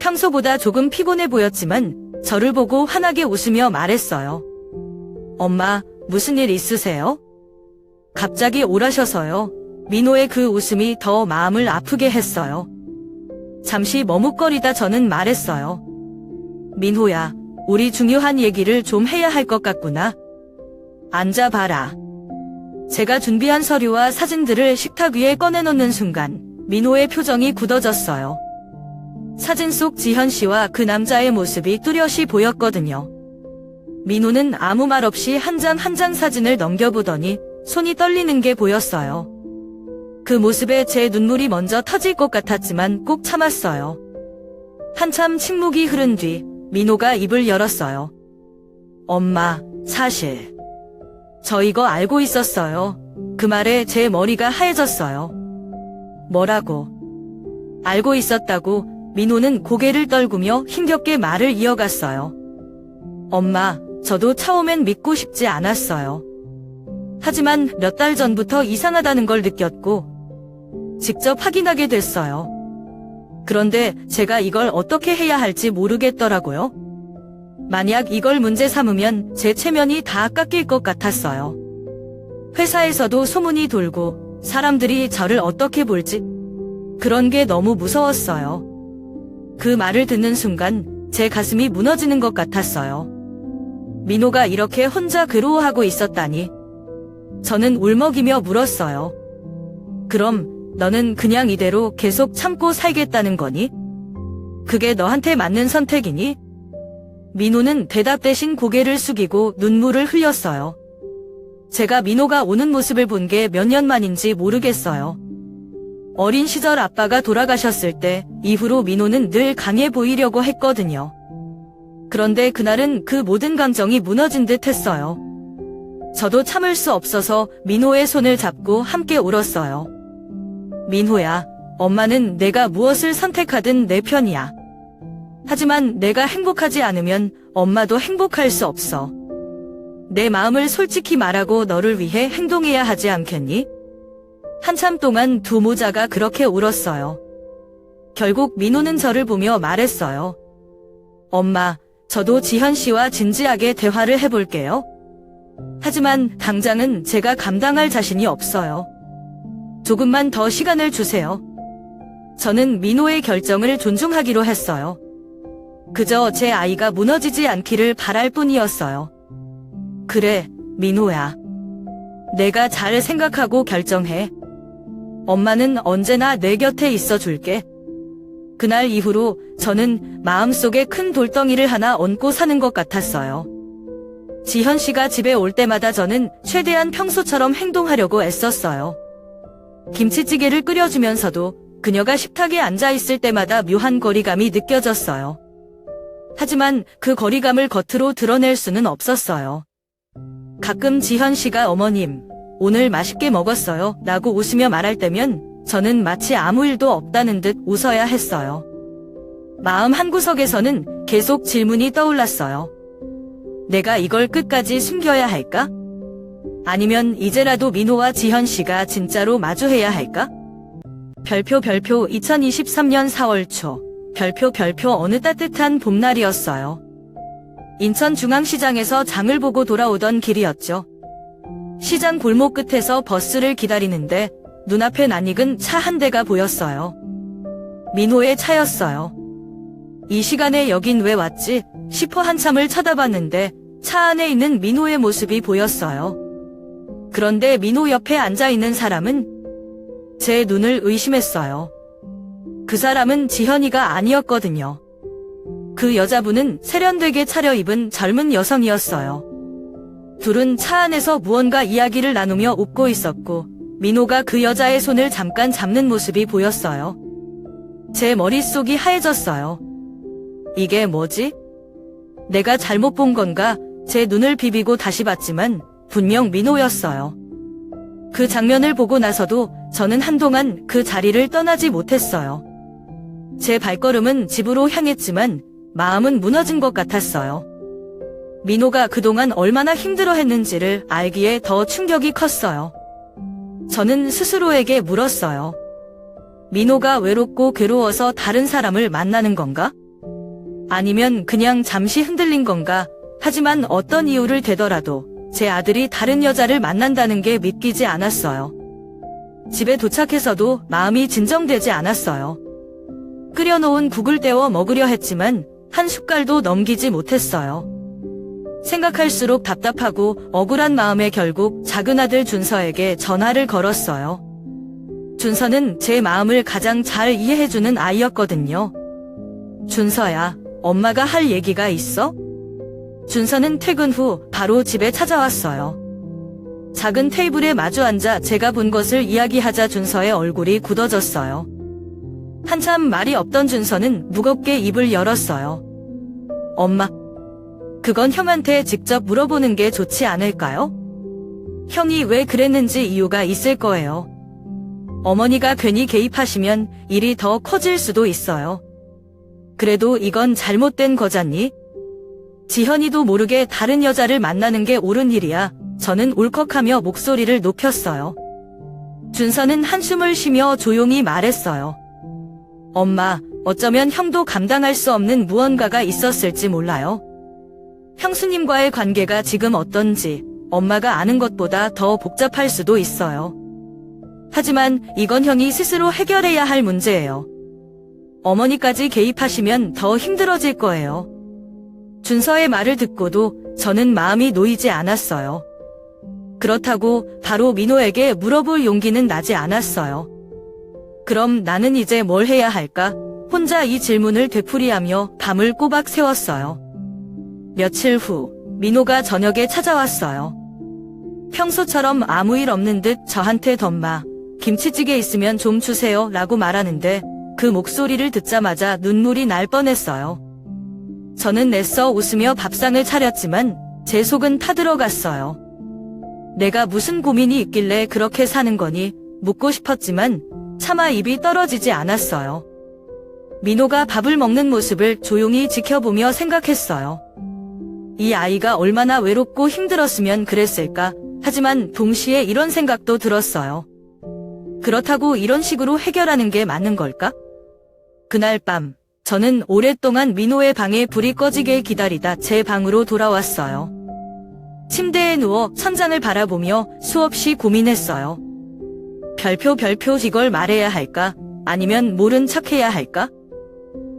평소보다 조금 피곤해 보였지만 저를 보고 환하게 웃으며 말했어요. 엄마, 무슨 일 있으세요? 갑자기 오라셔서요. 민호의 그 웃음이 더 마음을 아프게 했어요. 잠시 머뭇거리다 저는 말했어요. 민호야, 우리 중요한 얘기를 좀 해야 할 것 같구나. 앉아봐라. 제가 준비한 서류와 사진들을 식탁 위에 꺼내놓는 순간 민호의 표정이 굳어졌어요. 사진 속 지현 씨와 그 남자의 모습이 뚜렷이 보였거든요. 민호는 아무 말 없이 한 장 한 장 사진을 넘겨보더니 손이 떨리는 게 보였어요. 그 모습에 제 눈물이 먼저 터질 것 같았지만 꼭 참았어요. 한참 침묵이 흐른 뒤 민호가 입을 열었어요. 엄마, 사실 저 이거 알고 있었어요. 그 말에 제 머리가 하얘졌어요. 뭐라고? 알고 있었다고. 민호는 고개를 떨구며 힘겹게 말을 이어갔어요. 엄마, 저도 처음엔 믿고 싶지 않았어요. 하지만 몇 달 전부터 이상하다는 걸 느꼈고 직접 확인하게 됐어요. 그런데 제가 이걸 어떻게 해야 할지 모르겠더라고요. 만약 이걸 문제 삼으면 제 체면이 다 깎일 것 같았어요. 회사에서도 소문이 돌고 사람들이 저를 어떻게 볼지 그런 게 너무 무서웠어요. 그 말을 듣는 순간 제 가슴이 무너지는 것 같았어요. 민호가 이렇게 혼자 괴로워하고 있었다니. 저는 울먹이며 물었어요. 그럼 너는 그냥 이대로 계속 참고 살겠다는 거니? 그게 너한테 맞는 선택이니? 민호는 대답 대신 고개를 숙이고 눈물을 흘렸어요. 제가 민호가 우는 모습을 본 게 몇 년 만인지 모르겠어요. 어린 시절 아빠가 돌아가셨을 때 이후로 민호는 늘 강해 보이려고 했거든요. 그런데 그날은 그 모든 감정이 무너진 듯 했어요. 저도 참을 수 없어서 민호의 손을 잡고 함께 울었어요. 민호야, 엄마는 내가 무엇을 선택하든 내 편이야. 하지만 내가 행복하지 않으면 엄마도 행복할 수 없어. 내 마음을 솔직히 말하고 너를 위해 행동해야 하지 않겠니? 한참 동안 두 모자가 그렇게 울었어요. 결국 민호는 저를 보며 말했어요. 엄마, 저도 지현 씨와 진지하게 대화를 해볼게요. 하지만 당장은 제가 감당할 자신이 없어요. 조금만 더 시간을 주세요. 저는 민호의 결정을 존중하기로 했어요. 그저 제 아이가 무너지지 않기를 바랄 뿐이었어요. 그래, 민호야. 내가 잘 생각하고 결정해. 엄마는 언제나 내 곁에 있어 줄게. 그날 이후로 저는 마음속에 큰 돌덩이를 하나 얹고 사는 것 같았어요. 지현 씨가 집에 올 때마다 저는 최대한 평소처럼 행동하려고 애썼어요. 김치찌개를 끓여주면서도 그녀가 식탁에 앉아 있을 때마다 묘한 거리감이 느껴졌어요. 하지만 그 거리감을 겉으로 드러낼 수는 없었어요. 가끔 지현 씨가 어머님, 오늘 맛있게 먹었어요 라고 웃으며 말할 때면 저는 마치 아무 일도 없다는 듯 웃어야 했어요. 마음 한구석에서는 계속 질문이 떠올랐어요. 내가 이걸 끝까지 숨겨야 할까? 아니면 이제라도 민호와 지현 씨가 진짜로 마주해야 할까? 별표 2023년 4월 초 별표 어느 따뜻한 봄날이었어요. 인천중앙시장에서 장을 보고 돌아오던 길이었죠. 시장 골목 끝에서 버스를 기다리는데 눈앞에 낯익은 차 한 대가 보였어요. 민호의 차였어요. 이 시간에 여긴 왜 왔지 싶어 한참을 쳐다봤는데 차 안에 있는 민호의 모습이 보였어요. 그런데 민호 옆에 앉아있는 사람은 제 눈을 의심했어요. 그 사람은 지현이가 아니었거든요. 그 여자분은 세련되게 차려입은 젊은 여성이었어요. 둘은 차 안에서 무언가 이야기를 나누며 웃고 있었고 민호가 그 여자의 손을 잠깐 잡는 모습이 보였어요. 제 머릿속이 하얘졌어요. 이게 뭐지? 내가 잘못 본 건가? 제 눈을 비비고 다시 봤지만 분명 민호였어요. 그 장면을 보고 나서도 저는 한동안 그 자리를 떠나지 못했어요. 제 발걸음은 집으로 향했지만 마음은 무너진 것 같았어요. 민호가 그동안 얼마나 힘들어했는지를 알기에 더 충격이 컸어요. 저는 스스로에게 물었어요. 민호가 외롭고 괴로워서 다른 사람을 만나는 건가? 아니면 그냥 잠시 흔들린 건가? 하지만 어떤 이유를 대더라도 제 아들이 다른 여자를 만난다는 게 믿기지 않았어요. 집에 도착해서도 마음이 진정되지 않았어요. 끓여놓은 국을 때워 먹으려 했지만 한 숟갈도 넘기지 못했어요. 생각할수록 답답하고 억울한 마음에 결국 작은 아들 준서에게 전화를 걸었어요. 준서는 제 마음을 가장 잘 이해해주는 아이였거든요. 준서야, 엄마가 할 얘기가 있어? 준서는 퇴근 후 바로 집에 찾아왔어요. 작은 테이블에 마주 앉아 제가 본 것을 이야기하자 준서의 얼굴이 굳어졌어요. 한참 말이 없던 준서는 무겁게 입을 열었어요. 엄마, 그건 형한테 직접 물어보는 게 좋지 않을까요? 형이 왜 그랬는지 이유가 있을 거예요. 어머니가 괜히 개입하시면 일이 더 커질 수도 있어요. 그래도 이건 잘못된 거잖니? 지현이도 모르게 다른 여자를 만나는 게 옳은 일이야. 저는 울컥하며 목소리를 높였어요. 준서는 한숨을 쉬며 조용히 말했어요. 엄마, 어쩌면 형도 감당할 수 없는 무언가가 있었을지 몰라요. 형수님과의 관계가 지금 어떤지 엄마가 아는 것보다 더 복잡할 수도 있어요. 하지만 이건 형이 스스로 해결해야 할 문제예요. 어머니까지 개입하시면 더 힘들어질 거예요. 준서의 말을 듣고도 저는 마음이 놓이지 않았어요. 그렇다고 바로 민호에게 물어볼 용기는 나지 않았어요. 그럼 나는 이제 뭘 해야 할까? 혼자 이 질문을 되풀이하며 밤을 꼬박 새웠어요. 며칠 후 민호가 저녁에 찾아왔어요. 평소처럼 아무 일 없는 듯 저한테 덤마, 김치찌개 있으면 좀 주세요 라고 말하는데 그 목소리를 듣자마자 눈물이 날 뻔했어요. 저는 애써 웃으며 밥상을 차렸지만 제 속은 타들어갔어요. 내가 무슨 고민이 있길래 그렇게 사는 거니? 묻고 싶었지만 차마 입이 떨어지지 않았어요. 민호가 밥을 먹는 모습을 조용히 지켜보며 생각했어요. 이 아이가 얼마나 외롭고 힘들었으면 그랬을까? 하지만 동시에 이런 생각도 들었어요. 그렇다고 이런 식으로 해결하는 게 맞는 걸까? 그날 밤, 저는 오랫동안 민호의 방에 불이 꺼지길 기다리다 제 방으로 돌아왔어요. 침대에 누워 천장을 바라보며 수없이 고민했어요. 별표 이걸 말해야 할까? 아니면 모른 척해야 할까?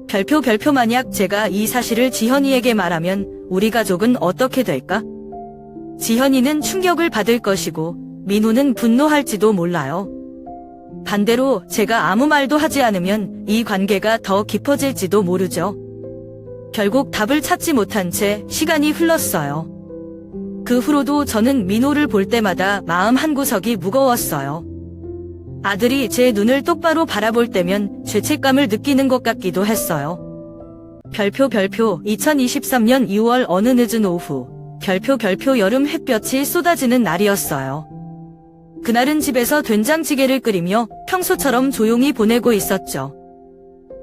별표 만약 제가 이 사실을 지현이에게 말하면 우리 가족은 어떻게 될까? 지현이는 충격을 받을 것이고 민호는 분노할지도 몰라요. 반대로 제가 아무 말도 하지 않으면 이 관계가 더 깊어질지도 모르죠. 결국 답을 찾지 못한 채 시간이 흘렀어요. 그 후로도 저는 민호를 볼 때마다 마음 한구석이 무거웠어요. 아들이 제 눈을 똑바로 바라볼 때면 죄책감을 느끼는 것 같기도 했어요. 별표 2023년 2월 어느 늦은 오후 별표 여름 햇볕이 쏟아지는 날이었어요. 그날은 집에서 된장찌개를 끓이며 평소처럼 조용히 보내고 있었죠.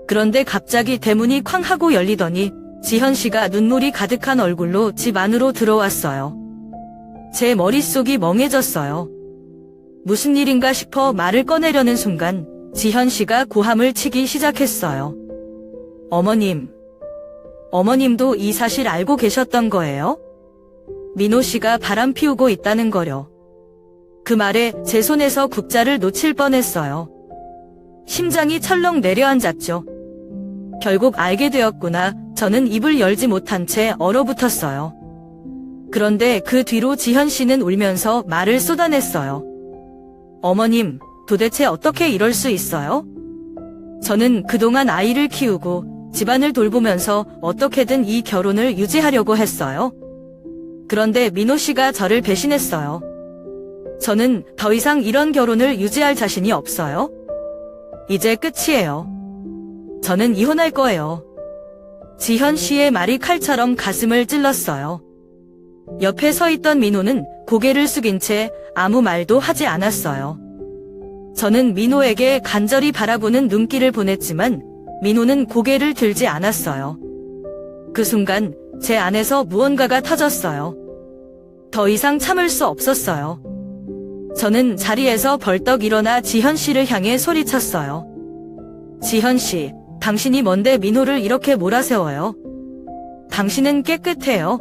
그런데 갑자기 대문이 쾅 하고 열리더니 지현 씨가 눈물이 가득한 얼굴로 집 안으로 들어왔어요. 제 머릿속이 멍해졌어요. 무슨 일인가 싶어 말을 꺼내려는 순간 지현 씨가 고함을 치기 시작했어요. 어머님도 이 사실 알고 계셨던 거예요? 민호 씨가 바람 피우고 있다는 거요. 그 말에 제 손에서 국자를 놓칠 뻔했어요. 심장이 철렁 내려앉았죠. 결국 알게 되었구나. 저는 입을 열지 못한 채 얼어붙었어요. 그런데 그 뒤로 지현 씨는 울면서 말을 쏟아냈어요. 어머님, 도대체 어떻게 이럴 수 있어요? 저는 그동안 아이를 키우고 집안을 돌보면서 어떻게든 이 결혼을 유지하려고 했어요. 그런데 민호 씨가 저를 배신했어요. 저는 더 이상 이런 결혼을 유지할 자신이 없어요. 이제 끝이에요. 저는 이혼할 거예요. 지현 씨의 말이 칼처럼 가슴을 찔렀어요. 옆에 서 있던 민호는 고개를 숙인 채 아무 말도 하지 않았어요. 저는 민호에게 간절히 바라보는 눈길을 보냈지만 민호는 고개를 들지 않았어요. 그 순간 제 안에서 무언가가 터졌어요. 더 이상 참을 수 없었어요. 저는 자리에서 벌떡 일어나 지현 씨를 향해 소리쳤어요. 지현 씨, 당신이 뭔데 민호를 이렇게 몰아세워요? 당신은 깨끗해요.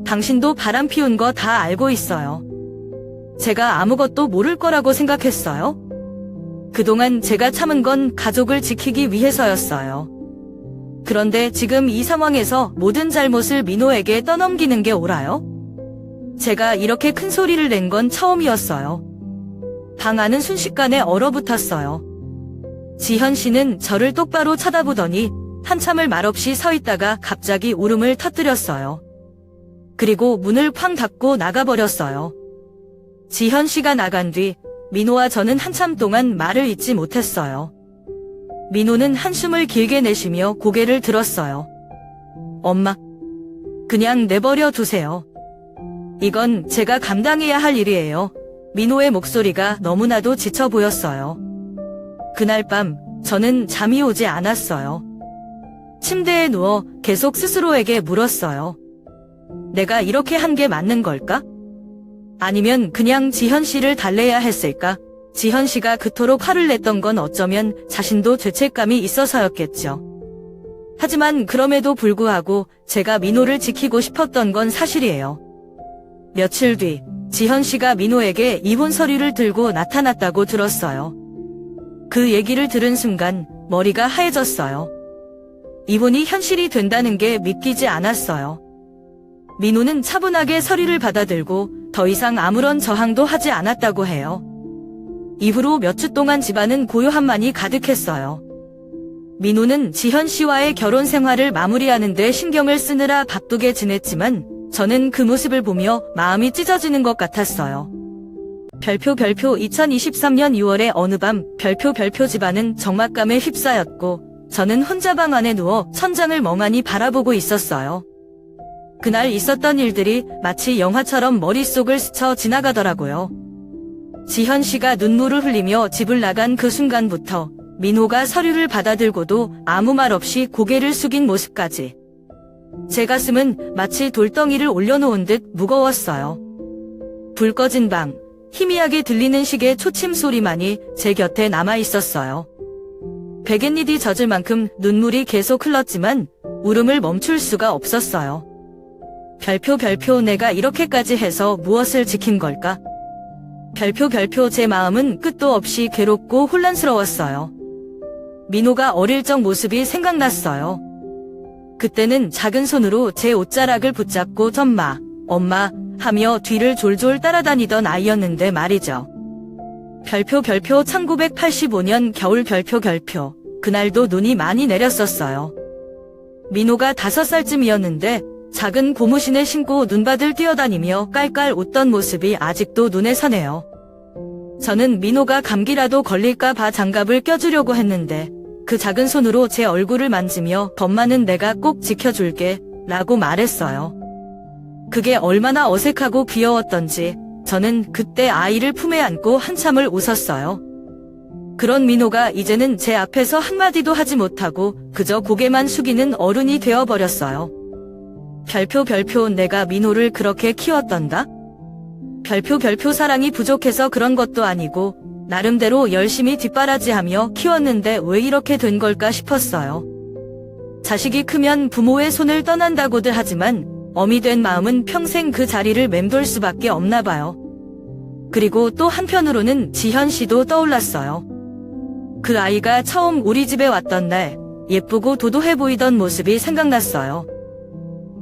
당신도 바람 피운 거 다 알고 있어요. 제가 아무것도 모를 거라고 생각했어요? 그동안 제가 참은 건 가족을 지키기 위해서였어요. 그런데 지금 이 상황에서 모든 잘못을 민호에게 떠넘기는 게 옳아요? 제가 이렇게 큰 소리를 낸 건 처음이었어요. 방 안은 순식간에 얼어붙었어요. 지현 씨는 저를 똑바로 쳐다보더니 한참을 말없이 서 있다가 갑자기 울음을 터뜨렸어요. 그리고 문을 쾅 닫고 나가버렸어요. 지현 씨가 나간 뒤 민호와 저는 한참 동안 말을 잇지 못했어요. 민호는 한숨을 길게 내쉬며 고개를 들었어요. 엄마, 그냥 내버려 두세요. 이건 제가 감당해야 할 일이에요. 민호의 목소리가 너무나도 지쳐 보였어요. 그날 밤 저는 잠이 오지 않았어요. 침대에 누워 계속 스스로에게 물었어요. 내가 이렇게 한 게 맞는 걸까? 아니면 그냥 지현 씨를 달래야 했을까? 지현 씨가 그토록 화를 냈던 건 어쩌면 자신도 죄책감이 있어서였겠죠. 하지만 그럼에도 불구하고 제가 민호를 지키고 싶었던 건 사실이에요. 며칠 뒤 지현 씨가 민호에게 이혼 서류를 들고 나타났다고 들었어요. 그 얘기를 들은 순간 머리가 하얘졌어요. 이혼이 현실이 된다는 게 믿기지 않았어요. 민호는 차분하게 서류를 받아들고 더 이상 아무런 저항도 하지 않았다고 해요. 이후로 몇 주 동안 집안은 고요함만이 가득했어요. 민호는 지현 씨와의 결혼 생활을 마무리하는 데 신경을 쓰느라 바쁘게 지냈지만 저는 그 모습을 보며 마음이 찢어지는 것 같았어요. 별표 2023년 6월의 어느 밤 별표 집안은 적막감에 휩싸였고 저는 혼자 방 안에 누워 천장을 멍하니 바라보고 있었어요. 그날 있었던 일들이 마치 영화처럼 머릿속을 스쳐 지나가더라고요. 지현 씨가 눈물을 흘리며 집을 나간 그 순간부터 민호가 서류를 받아들고도 아무 말 없이 고개를 숙인 모습까지. 제 가슴은 마치 돌덩이를 올려놓은 듯 무거웠어요. 불 꺼진 방, 희미하게 들리는 시계 초침 소리만이 제 곁에 남아 있었어요. 베갯잎이 젖을 만큼 눈물이 계속 흘렀지만 울음을 멈출 수가 없었어요. 별표 내가 이렇게까지 해서 무엇을 지킨 걸까? 별표 제 마음은 끝도 없이 괴롭고 혼란스러웠어요. 민호가 어릴 적 모습이 생각났어요. 그때는 작은 손으로 제 옷자락을 붙잡고 전마, 엄마 하며 뒤를 졸졸 따라다니던 아이였는데 말이죠. 별표 1985년 겨울 별표 그날도 눈이 많이 내렸었어요. 민호가 5살쯤이었는데 작은 고무신을 신고 눈밭을 뛰어다니며 깔깔 웃던 모습이 아직도 눈에 서네요. 저는 민호가 감기라도 걸릴까 봐 장갑을 껴주려고 했는데 그 작은 손으로 제 얼굴을 만지며 엄마는 내가 꼭 지켜줄게 라고 말했어요. 그게 얼마나 어색하고 귀여웠던지 저는 그때 아이를 품에 안고 한참을 웃었어요. 그런 민호가 이제는 제 앞에서 한마디도 하지 못하고 그저 고개만 숙이는 어른이 되어버렸어요. 별표 내가 민호를 그렇게 키웠던가? 별표 사랑이 부족해서 그런 것도 아니고 나름대로 열심히 뒷바라지하며 키웠는데 왜 이렇게 된 걸까 싶었어요. 자식이 크면 부모의 손을 떠난다고들 하지만 어미 된 마음은 평생 그 자리를 맴돌 수밖에 없나 봐요. 그리고 또 한편으로는 지현 씨도 떠올랐어요. 그 아이가 처음 우리 집에 왔던 날 예쁘고 도도해 보이던 모습이 생각났어요.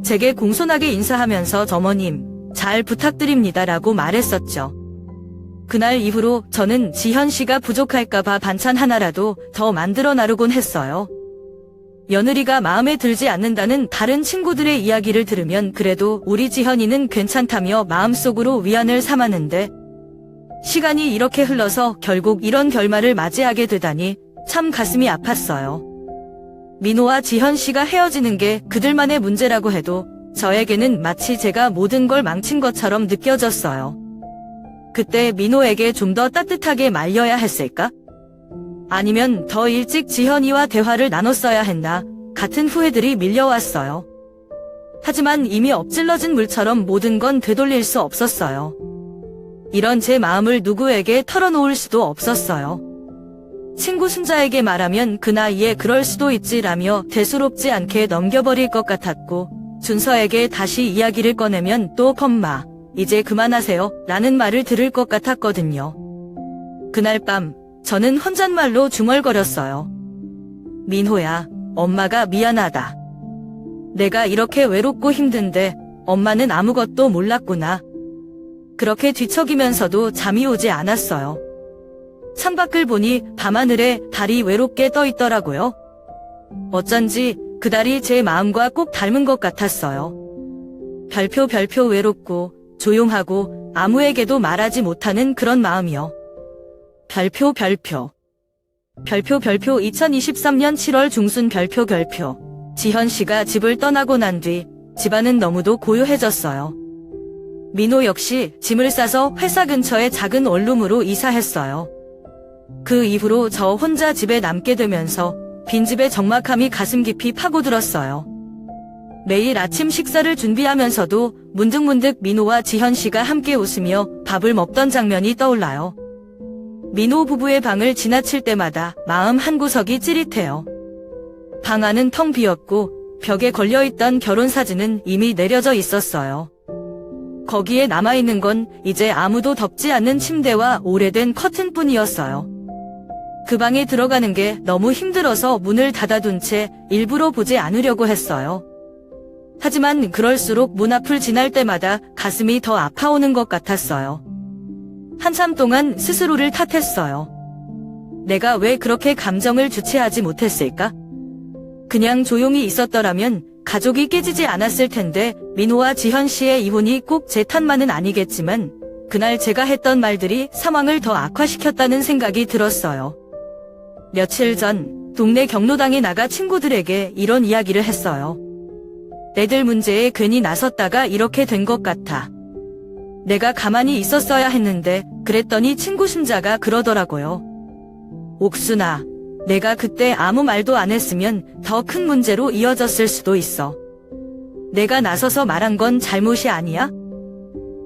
제게 공손하게 인사하면서 어머님 잘 부탁드립니다라고 말했었죠. 그날 이후로 저는 지현 씨가 부족할까봐 반찬 하나라도 더 만들어 나르곤 했어요. 며느리가 마음에 들지 않는다는 다른 친구들의 이야기를 들으면 그래도 우리 지현이는 괜찮다며 마음속으로 위안을 삼았는데 시간이 이렇게 흘러서 결국 이런 결말을 맞이하게 되다니 참 가슴이 아팠어요. 민호와 지현 씨가 헤어지는 게 그들만의 문제라고 해도 저에게는 마치 제가 모든 걸 망친 것처럼 느껴졌어요. 그때 민호에게 좀 더 따뜻하게 말려야 했을까? 아니면 더 일찍 지현이와 대화를 나눴어야 했나? 같은 후회들이 밀려왔어요. 하지만 이미 엎질러진 물처럼 모든 건 되돌릴 수 없었어요. 이런 제 마음을 누구에게 털어놓을 수도 없었어요. 친구 순자에게 말하면 그 나이에 그럴 수도 있지라며 대수롭지 않게 넘겨버릴 것 같았고 준서에게 다시 이야기를 꺼내면 또 엄마 이제 그만하세요 라는 말을 들을 것 같았거든요. 그날 밤 저는 혼잣말로 중얼거렸어요. 민호야, 엄마가 미안하다. 내가 이렇게 외롭고 힘든데 엄마는 아무것도 몰랐구나. 그렇게 뒤척이면서도 잠이 오지 않았어요. 창밖을 보니 밤하늘에 달이 외롭게 떠 있더라고요. 어쩐지 그달이 제 마음과 꼭 닮은 것 같았어요. 별표 외롭고 조용하고 아무에게도 말하지 못하는 그런 마음이요. 별표 2023년 7월 중순 별표. 지현 씨가 집을 떠나고 난 뒤 집안은 너무도 고요해졌어요. 민호 역시 짐을 싸서 회사 근처의 작은 원룸으로 이사했어요. 그 이후로 저 혼자 집에 남게 되면서 빈집의 적막함이 가슴 깊이 파고들었어요. 매일 아침 식사를 준비하면서도 문득문득 민호와 지현 씨가 함께 웃으며 밥을 먹던 장면이 떠올라요. 민호 부부의 방을 지나칠 때마다 마음 한구석이 찌릿해요. 방 안은 텅 비었고 벽에 걸려있던 결혼사진은 이미 내려져 있었어요. 거기에 남아있는 건 이제 아무도 덮지 않는 침대와 오래된 커튼뿐이었어요. 그 방에 들어가는 게 너무 힘들어서 문을 닫아둔 채 일부러 보지 않으려고 했어요. 하지만 그럴수록 문 앞을 지날 때마다 가슴이 더 아파오는 것 같았어요. 한참 동안 스스로를 탓했어요. 내가 왜 그렇게 감정을 주체하지 못했을까? 그냥 조용히 있었더라면 가족이 깨지지 않았을 텐데. 민호와 지현 씨의 이혼이 꼭 제 탓만은 아니겠지만 그날 제가 했던 말들이 상황을 더 악화시켰다는 생각이 들었어요. 며칠 전 동네 경로당에 나가 친구들에게 이런 이야기를 했어요. 애들 문제에 괜히 나섰다가 이렇게 된 것 같아. 내가 가만히 있었어야 했는데. 그랬더니 친구 신자가 그러더라고요. 옥순아, 내가 그때 아무 말도 안 했으면 더 큰 문제로 이어졌을 수도 있어. 내가 나서서 말한 건 잘못이 아니야?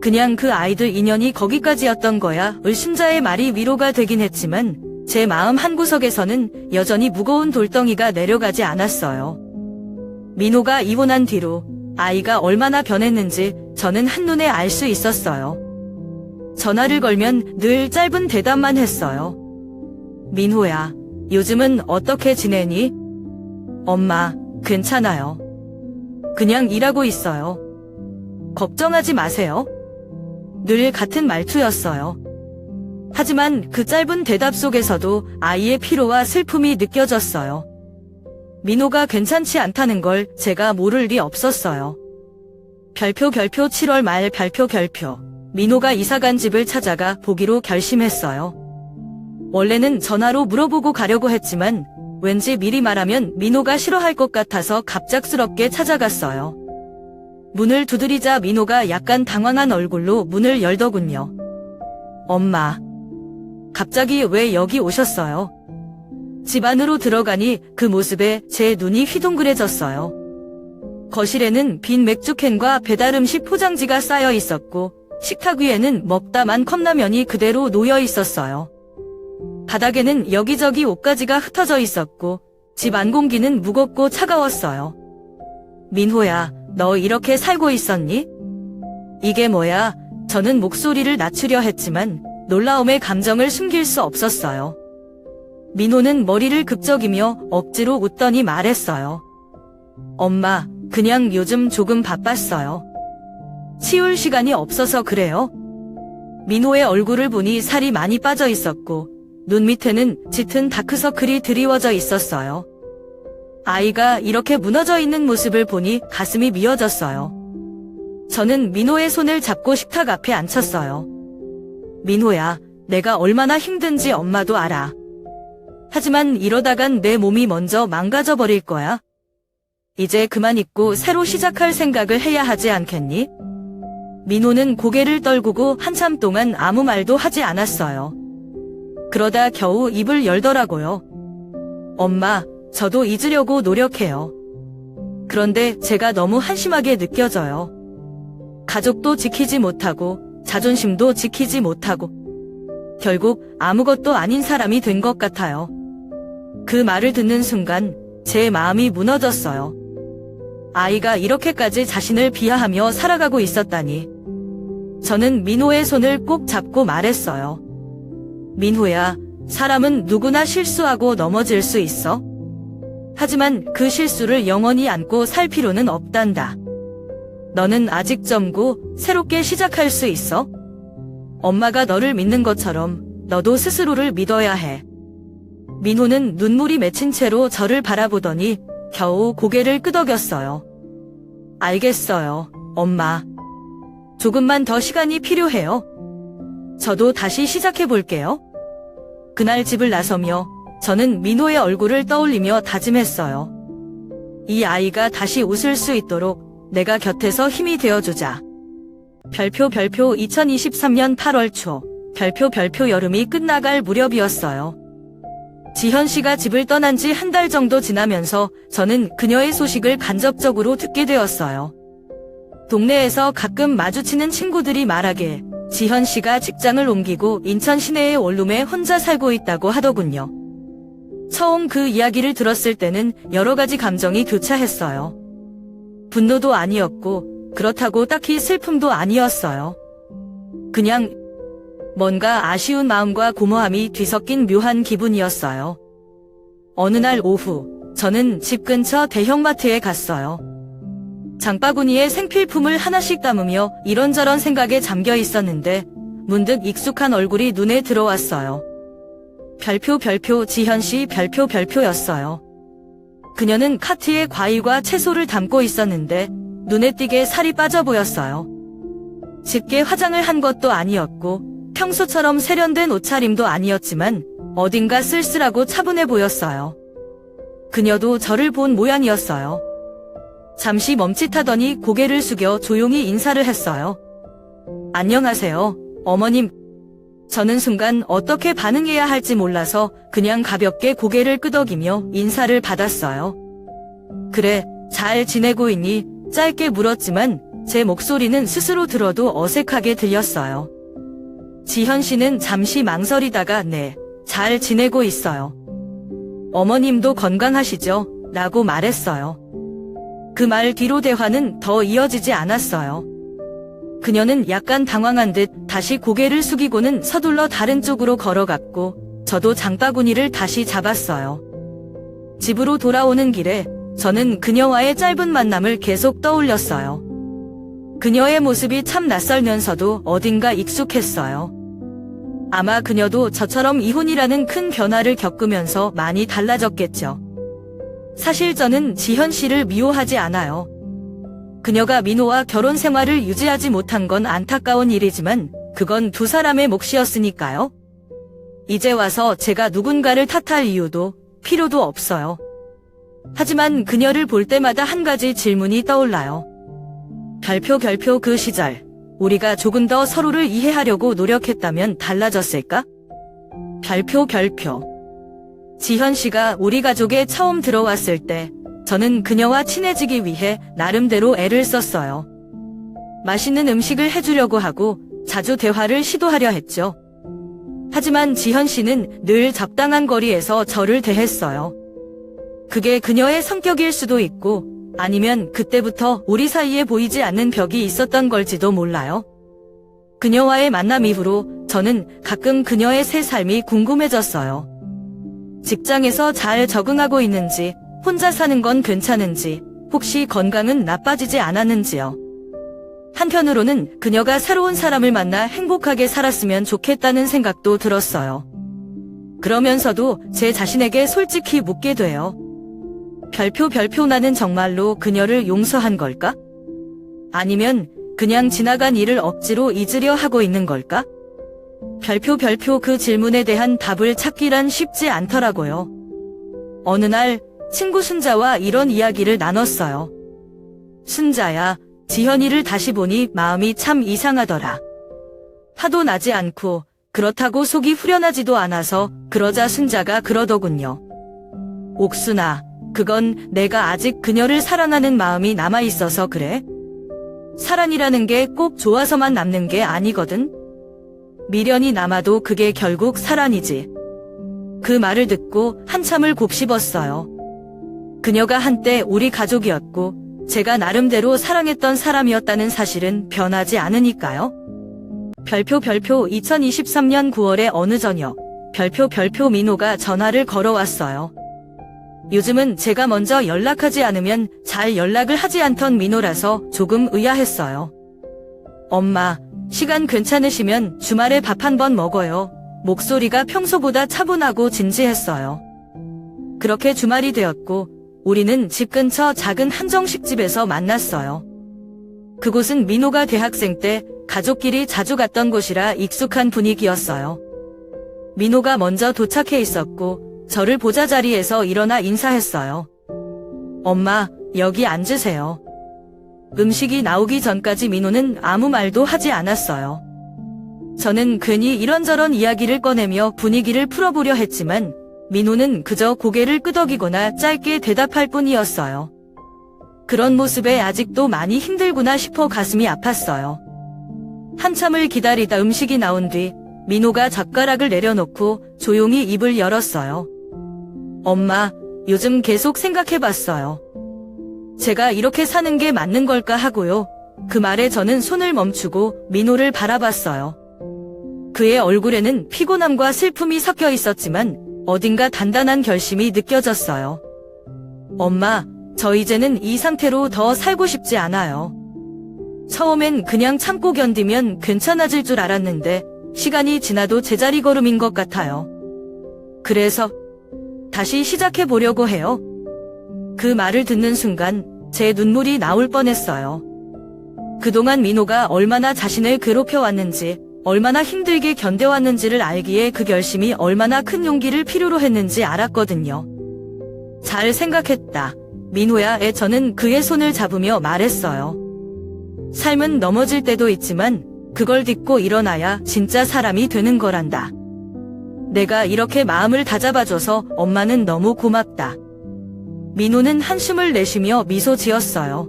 그냥 그 아이들 인연이 거기까지였던 거야. 을신자의 말이 위로가 되긴 했지만 제 마음 한구석에서는 여전히 무거운 돌덩이가 내려가지 않았어요. 민호가 이혼한 뒤로 아이가 얼마나 변했는지 저는 한눈에 알 수 있었어요. 전화를 걸면 늘 짧은 대답만 했어요. 민호야, 요즘은 어떻게 지내니? 엄마, 괜찮아요. 그냥 일하고 있어요. 걱정하지 마세요. 늘 같은 말투였어요. 하지만 그 짧은 대답 속에서도 아이의 피로와 슬픔이 느껴졌어요. 민호가 괜찮지 않다는 걸 제가 모를 리 없었어요. 별표 7월 말 별표. 민호가 이사간 집을 찾아가 보기로 결심했어요. 원래는 전화로 물어보고 가려고 했지만 왠지 미리 말하면 민호가 싫어할 것 같아서 갑작스럽게 찾아갔어요. 문을 두드리자 민호가 약간 당황한 얼굴로 문을 열더군요. 엄마, 갑자기 왜 여기 오셨어요? 집 안으로 들어가니 그 모습에 제 눈이 휘둥그레졌어요. 거실에는 빈 맥주캔과 배달음식 포장지가 쌓여 있었고 식탁 위에는 먹다만 컵라면이 그대로 놓여 있었어요. 바닥에는 여기저기 옷가지가 흩어져 있었고 집 안 공기는 무겁고 차가웠어요. 민호야, 너 이렇게 살고 있었니? 이게 뭐야? 저는 목소리를 낮추려 했지만 놀라움의 감정을 숨길 수 없었어요. 민호는 머리를 극적이며 억지로 웃더니 말했어요. 엄마, 그냥 요즘 조금 바빴어요. 치울 시간이 없어서 그래요. 민호의 얼굴을 보니 살이 많이 빠져 있었고 눈 밑에는 짙은 다크서클이 드리워져 있었어요. 아이가 이렇게 무너져 있는 모습을 보니 가슴이 미어졌어요. 저는 민호의 손을 잡고 식탁 앞에 앉혔어요. 민호야, 내가 얼마나 힘든지 엄마도 알아. 하지만 이러다간 내 몸이 먼저 망가져 버릴 거야. 이제 그만 잊고 새로 시작할 생각을 해야 하지 않겠니? 민호는 고개를 떨구고 한참 동안 아무 말도 하지 않았어요. 그러다 겨우 입을 열더라고요. 엄마, 저도 잊으려고 노력해요. 그런데 제가 너무 한심하게 느껴져요. 가족도 지키지 못하고 자존심도 지키지 못하고 결국 아무것도 아닌 사람이 된 것 같아요. 그 말을 듣는 순간 제 마음이 무너졌어요. 아이가 이렇게까지 자신을 비하하며 살아가고 있었다니. 저는 민호의 손을 꼭 잡고 말했어요. 민호야, 사람은 누구나 실수하고 넘어질 수 있어. 하지만 그 실수를 영원히 안고 살 필요는 없단다. 너는 아직 젊고 새롭게 시작할 수 있어. 엄마가 너를 믿는 것처럼 너도 스스로를 믿어야 해. 민호는 눈물이 맺힌 채로 저를 바라보더니 겨우 고개를 끄덕였어요. 알겠어요, 엄마. 조금만 더 시간이 필요해요. 저도 다시 시작해 볼게요. 그날 집을 나서며 저는 민호의 얼굴을 떠올리며 다짐했어요. 이 아이가 다시 웃을 수 있도록 내가 곁에서 힘이 되어주자. 별표 2023년 8월 초 별표 여름이 끝나갈 무렵이었어요. 지현 씨가 집을 떠난 지 한 달 정도 지나면서 저는 그녀의 소식을 간접적으로 듣게 되었어요. 동네에서 가끔 마주치는 친구들이 말하길 지현 씨가 직장을 옮기고 인천 시내의 원룸에 혼자 살고 있다고 하더군요. 처음 그 이야기를 들었을 때는 여러 가지 감정이 교차했어요. 분노도 아니었고 그렇다고 딱히 슬픔도 아니었어요. 그냥 뭔가 아쉬운 마음과 고모함이 뒤섞인 묘한 기분이었어요. 어느 날 오후 저는 집 근처 대형마트에 갔어요. 장바구니에 생필품을 하나씩 담으며 이런저런 생각에 잠겨 있었는데 문득 익숙한 얼굴이 눈에 들어왔어요. 별표 지현씨 별표였어요. 그녀는 카트에 과일과 채소를 담고 있었는데 눈에 띄게 살이 빠져 보였어요. 짙게 화장을 한 것도 아니었고 평소처럼 세련된 옷차림도 아니었지만 어딘가 쓸쓸하고 차분해 보였어요. 그녀도 저를 본 모양이었어요. 잠시 멈칫하더니 고개를 숙여 조용히 인사를 했어요. 안녕하세요, 어머님. 저는 순간 어떻게 반응해야 할지 몰라서 그냥 가볍게 고개를 끄덕이며 인사를 받았어요. 그래, 잘 지내고 있니? 짧게 물었지만 제 목소리는 스스로 들어도 어색하게 들렸어요. 지현 씨는 잠시 망설이다가 네, 잘 지내고 있어요. 어머님도 건강하시죠? 라고 말했어요. 그 말 뒤로 대화는 더 이어지지 않았어요. 그녀는 약간 당황한 듯 다시 고개를 숙이고는 서둘러 다른 쪽으로 걸어갔고 저도 장바구니를 다시 잡았어요. 집으로 돌아오는 길에 저는 그녀와의 짧은 만남을 계속 떠올렸어요. 그녀의 모습이 참 낯설면서도 어딘가 익숙했어요. 아마 그녀도 저처럼 이혼이라는 큰 변화를 겪으면서 많이 달라졌겠죠. 사실 저는 지현 씨를 미워하지 않아요. 그녀가 민호와 결혼 생활을 유지하지 못한 건 안타까운 일이지만 그건 두 사람의 몫이었으니까요. 이제 와서 제가 누군가를 탓할 이유도 필요도 없어요. 하지만 그녀를 볼 때마다 한 가지 질문이 떠올라요. 별표 그 시절 우리가 조금 더 서로를 이해하려고 노력했다면 달라졌을까? 별표 지현 씨가 우리 가족에 처음 들어왔을 때 저는 그녀와 친해지기 위해 나름대로 애를 썼어요. 맛있는 음식을 해주려고 하고 자주 대화를 시도하려 했죠. 하지만 지현 씨는 늘 적당한 거리에서 저를 대했어요. 그게 그녀의 성격일 수도 있고 아니면 그때부터 우리 사이에 보이지 않는 벽이 있었던 걸지도 몰라요. 그녀와의 만남 이후로 저는 가끔 그녀의 새 삶이 궁금해졌어요. 직장에서 잘 적응하고 있는지, 혼자 사는 건 괜찮은지, 혹시 건강은 나빠지지 않았는지요. 한편으로는 그녀가 새로운 사람을 만나 행복하게 살았으면 좋겠다는 생각도 들었어요. 그러면서도 제 자신에게 솔직히 묻게 돼요. 별표 나는 정말로 그녀를 용서한 걸까? 아니면 그냥 지나간 일을 억지로 잊으려 하고 있는 걸까? 별표 그 질문에 대한 답을 찾기란 쉽지 않더라고요. 어느 날 친구 순자와 이런 이야기를 나눴어요. 순자야, 지현이를 다시 보니 마음이 참 이상하더라. 화도 나지 않고 그렇다고 속이 후련하지도 않아서 그러자 순자가 그러더군요. 옥순아, 그건 내가 아직 그녀를 사랑하는 마음이 남아있어서 그래. 사랑이라는 게 꼭 좋아서만 남는 게 아니거든. 미련이 남아도 그게 결국 사랑이지. 그 말을 듣고 한참을 곱씹었어요. 그녀가 한때 우리 가족이었고 제가 나름대로 사랑했던 사람이었다는 사실은 변하지 않으니까요. 별표 2023년 9월의 어느 저녁 별표 민호가 전화를 걸어왔어요. 요즘은 제가 먼저 연락하지 않으면 잘 연락을 하지 않던 민호라서 조금 의아했어요. 엄마, 시간 괜찮으시면 주말에 밥 한 번 먹어요. 목소리가 평소보다 차분하고 진지했어요. 그렇게 주말이 되었고 우리는 집 근처 작은 한정식집에서 만났어요. 그곳은 민호가 대학생 때 가족끼리 자주 갔던 곳이라 익숙한 분위기였어요. 민호가 먼저 도착해 있었고 저를 보자 자리에서 일어나 인사했어요. 엄마, 여기 앉으세요. 음식이 나오기 전까지 민호는 아무 말도 하지 않았어요. 저는 괜히 이런저런 이야기를 꺼내며 분위기를 풀어보려 했지만 민호는 그저 고개를 끄덕이거나 짧게 대답할 뿐이었어요. 그런 모습에 아직도 많이 힘들구나 싶어 가슴이 아팠어요. 한참을 기다리다 음식이 나온 뒤 민호가 젓가락을 내려놓고 조용히 입을 열었어요. 엄마, 요즘 계속 생각해봤어요. 제가 이렇게 사는 게 맞는 걸까 하고요. 그 말에 저는 손을 멈추고 민호를 바라봤어요. 그의 얼굴에는 피곤함과 슬픔이 섞여 있었지만 어딘가 단단한 결심이 느껴졌어요. 엄마, 저 이제는 이 상태로 더 살고 싶지 않아요. 처음엔 그냥 참고 견디면 괜찮아질 줄 알았는데 시간이 지나도 제자리 걸음인 것 같아요. 그래서 다시 시작해 보려고 해요. 그 말을 듣는 순간 제 눈물이 나올 뻔했어요. 그동안 민호가 얼마나 자신을 괴롭혀왔는지, 얼마나 힘들게 견뎌왔는지를 알기에 그 결심이 얼마나 큰 용기를 필요로 했는지 알았거든요. 잘 생각했다. 민호야, 저는 그의 손을 잡으며 말했어요. 삶은 넘어질 때도 있지만 그걸 딛고 일어나야 진짜 사람이 되는 거란다. 내가 이렇게 마음을 다잡아줘서 엄마는 너무 고맙다. 민호는 한숨을 내쉬며 미소 지었어요.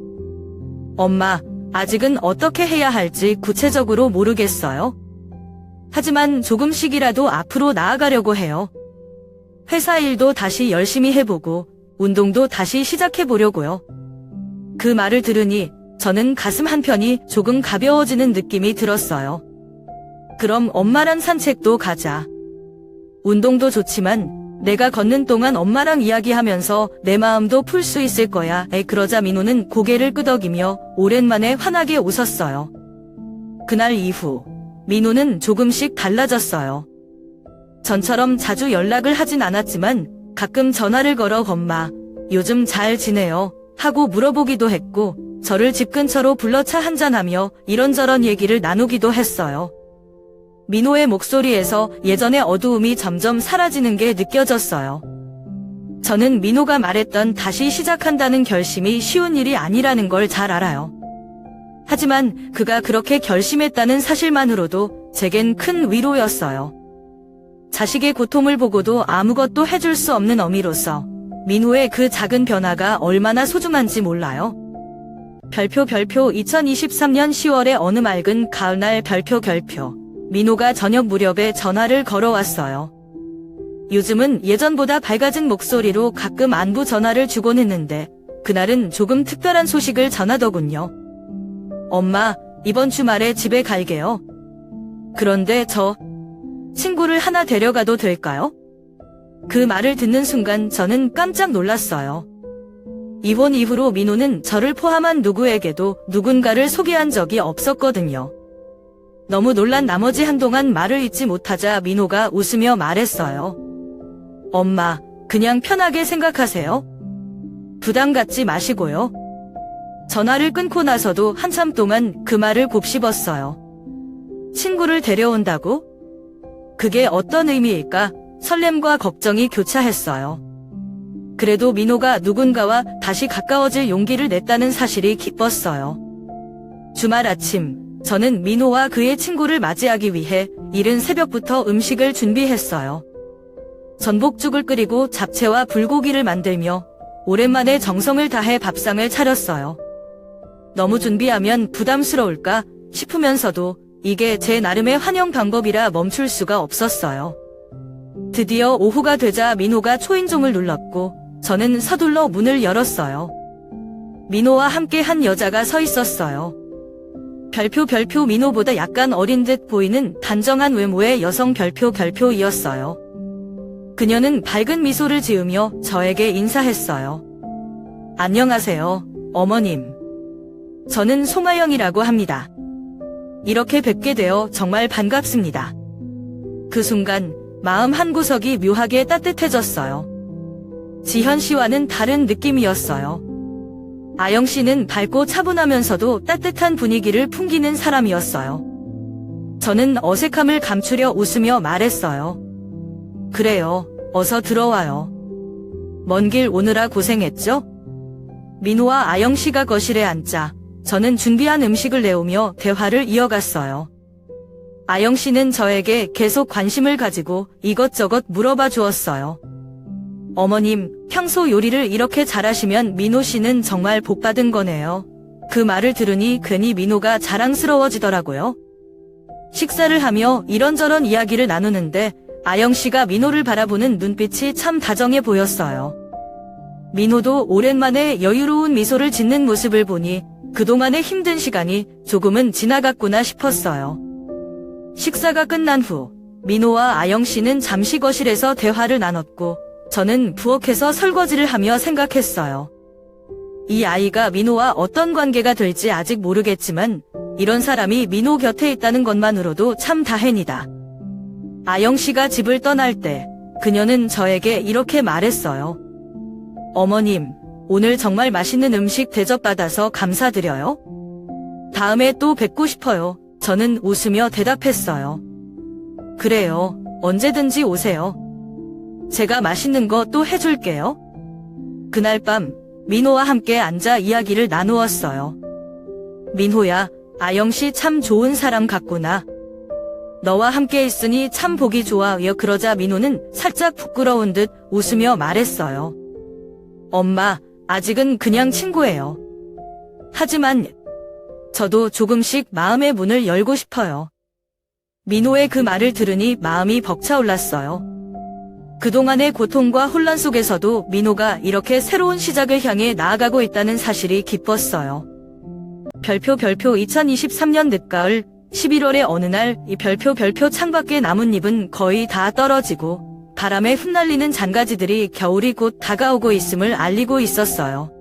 엄마, 아직은 어떻게 해야 할지 구체적으로 모르겠어요. 하지만 조금씩이라도 앞으로 나아가려고 해요. 회사 일도 다시 열심히 해보고 운동도 다시 시작해보려고요. 그 말을 들으니 저는 가슴 한편이 조금 가벼워지는 느낌이 들었어요. 그럼 엄마랑 산책도 가자. 운동도 좋지만 내가 걷는 동안 엄마랑 이야기하면서 내 마음도 풀 수 있을 거야. 그러자 민호는 고개를 끄덕이며 오랜만에 환하게 웃었어요. 그날 이후 민호는 조금씩 달라졌어요. 전처럼 자주 연락을 하진 않았지만 가끔 전화를 걸어 엄마, 요즘 잘 지내요? 하고 물어보기도 했고 저를 집 근처로 불러 차 한잔하며 이런저런 얘기를 나누기도 했어요. 민호의 목소리에서 예전의 어두움이 점점 사라지는 게 느껴졌어요. 저는 민호가 말했던 다시 시작한다는 결심이 쉬운 일이 아니라는 걸 잘 알아요. 하지만 그가 그렇게 결심했다는 사실만으로도 제겐 큰 위로였어요. 자식의 고통을 보고도 아무것도 해줄 수 없는 어미로서 민호의 그 작은 변화가 얼마나 소중한지 몰라요. 별표 2023년 10월의 어느 맑은 가을날 별표. 민호가 저녁 무렵에 전화를 걸어왔어요. 요즘은 예전보다 밝아진 목소리로 가끔 안부 전화를 주곤 했는데 그날은 조금 특별한 소식을 전하더군요. 엄마, 이번 주말에 집에 갈게요. 그런데 저 친구를 하나 데려가도 될까요? 그 말을 듣는 순간 저는 깜짝 놀랐어요. 이혼 이후로 민호는 저를 포함한 누구에게도 누군가를 소개한 적이 없었거든요. 너무 놀란 나머지 한동안 말을 잇지 못하자 민호가 웃으며 말했어요. 엄마, 그냥 편하게 생각하세요. 부담 갖지 마시고요. 전화를 끊고 나서도 한참 동안 그 말을 곱씹었어요. 친구를 데려온다고? 그게 어떤 의미일까? 설렘과 걱정이 교차했어요. 그래도 민호가 누군가와 다시 가까워질 용기를 냈다는 사실이 기뻤어요. 주말 아침, 저는 민호와 그의 친구를 맞이하기 위해 이른 새벽부터 음식을 준비했어요. 전복죽을 끓이고 잡채와 불고기를 만들며 오랜만에 정성을 다해 밥상을 차렸어요. 너무 준비하면 부담스러울까 싶으면서도 이게 제 나름의 환영 방법이라 멈출 수가 없었어요. 드디어 오후가 되자 민호가 초인종을 눌렀고 저는 서둘러 문을 열었어요. 민호와 함께 한 여자가 서 있었어요. 별표 민호보다 약간 어린 듯 보이는 단정한 외모의 여성 별표이었어요. 그녀는 밝은 미소를 지으며 저에게 인사했어요. 안녕하세요, 어머님. 저는 송하영이라고 합니다. 이렇게 뵙게 되어 정말 지현 씨와는 다른 느낌이었어요. 아영 씨는 밝고 차분하면서도 따뜻한 분위기를 풍기는 사람이었어요. 저는 어색함을 감추려 웃으며 말했어요. 그래요, 어서 들어와요. 먼 길 오느라 고생했죠? 민호와 아영 씨가 거실에 앉자 저는 준비한 음식을 내오며 대화를 이어갔어요. 아영 씨는 저에게 계속 관심을 가지고 이것저것 물어봐 주었어요. 어머님, 평소 요리를 이렇게 잘하시면 민호 씨는 정말 복받은 거네요. 그 말을 들으니 괜히 민호가 자랑스러워지더라고요. 식사를 하며 이런저런 이야기를 나누는데 아영 씨가 민호를 바라보는 눈빛이 참 다정해 보였어요. 민호도 오랜만에 여유로운 미소를 짓는 모습을 보니 그동안의 힘든 시간이 조금은 지나갔구나 싶었어요. 식사가 끝난 후 민호와 아영 씨는 잠시 거실에서 대화를 나눴고 저는 부엌에서 설거지를 하며 생각했어요. 이 아이가 민호와 어떤 관계가 될지 아직 모르겠지만 이런 사람이 민호 곁에 있다는 것만으로도 참 다행이다. 아영 씨가 집을 떠날 때 그녀는 저에게 이렇게 말했어요. 어머님, 오늘 정말 맛있는 음식 대접받아서 감사드려요. 다음에 또 뵙고 싶어요. 저는 웃으며 대답했어요. 그래요, 언제든지 오세요. 제가 맛있는 거 또 해줄게요. 그날 밤 민호와 함께 앉아 이야기를 나누었어요. 민호야, 아영 씨 참 좋은 사람 같구나. 너와 함께 있으니 참 보기 좋아요. 그러자 민호는 살짝 부끄러운 듯 웃으며 말했어요. 엄마, 아직은 그냥 친구예요. 하지만 저도 조금씩 마음의 문을 열고 싶어요. 민호의 그 말을 들으니 마음이 벅차올랐어요. 그동안의 고통과 혼란 속에서도 민호가 이렇게 새로운 시작을 향해 나아가고 있다는 사실이 기뻤어요. 별표 2023년 늦가을 11월의 어느 날 이 별표 창밖의 나뭇잎은 거의 다 떨어지고 바람에 흩날리는 잔가지들이 겨울이 곧 다가오고 있음을 알리고 있었어요.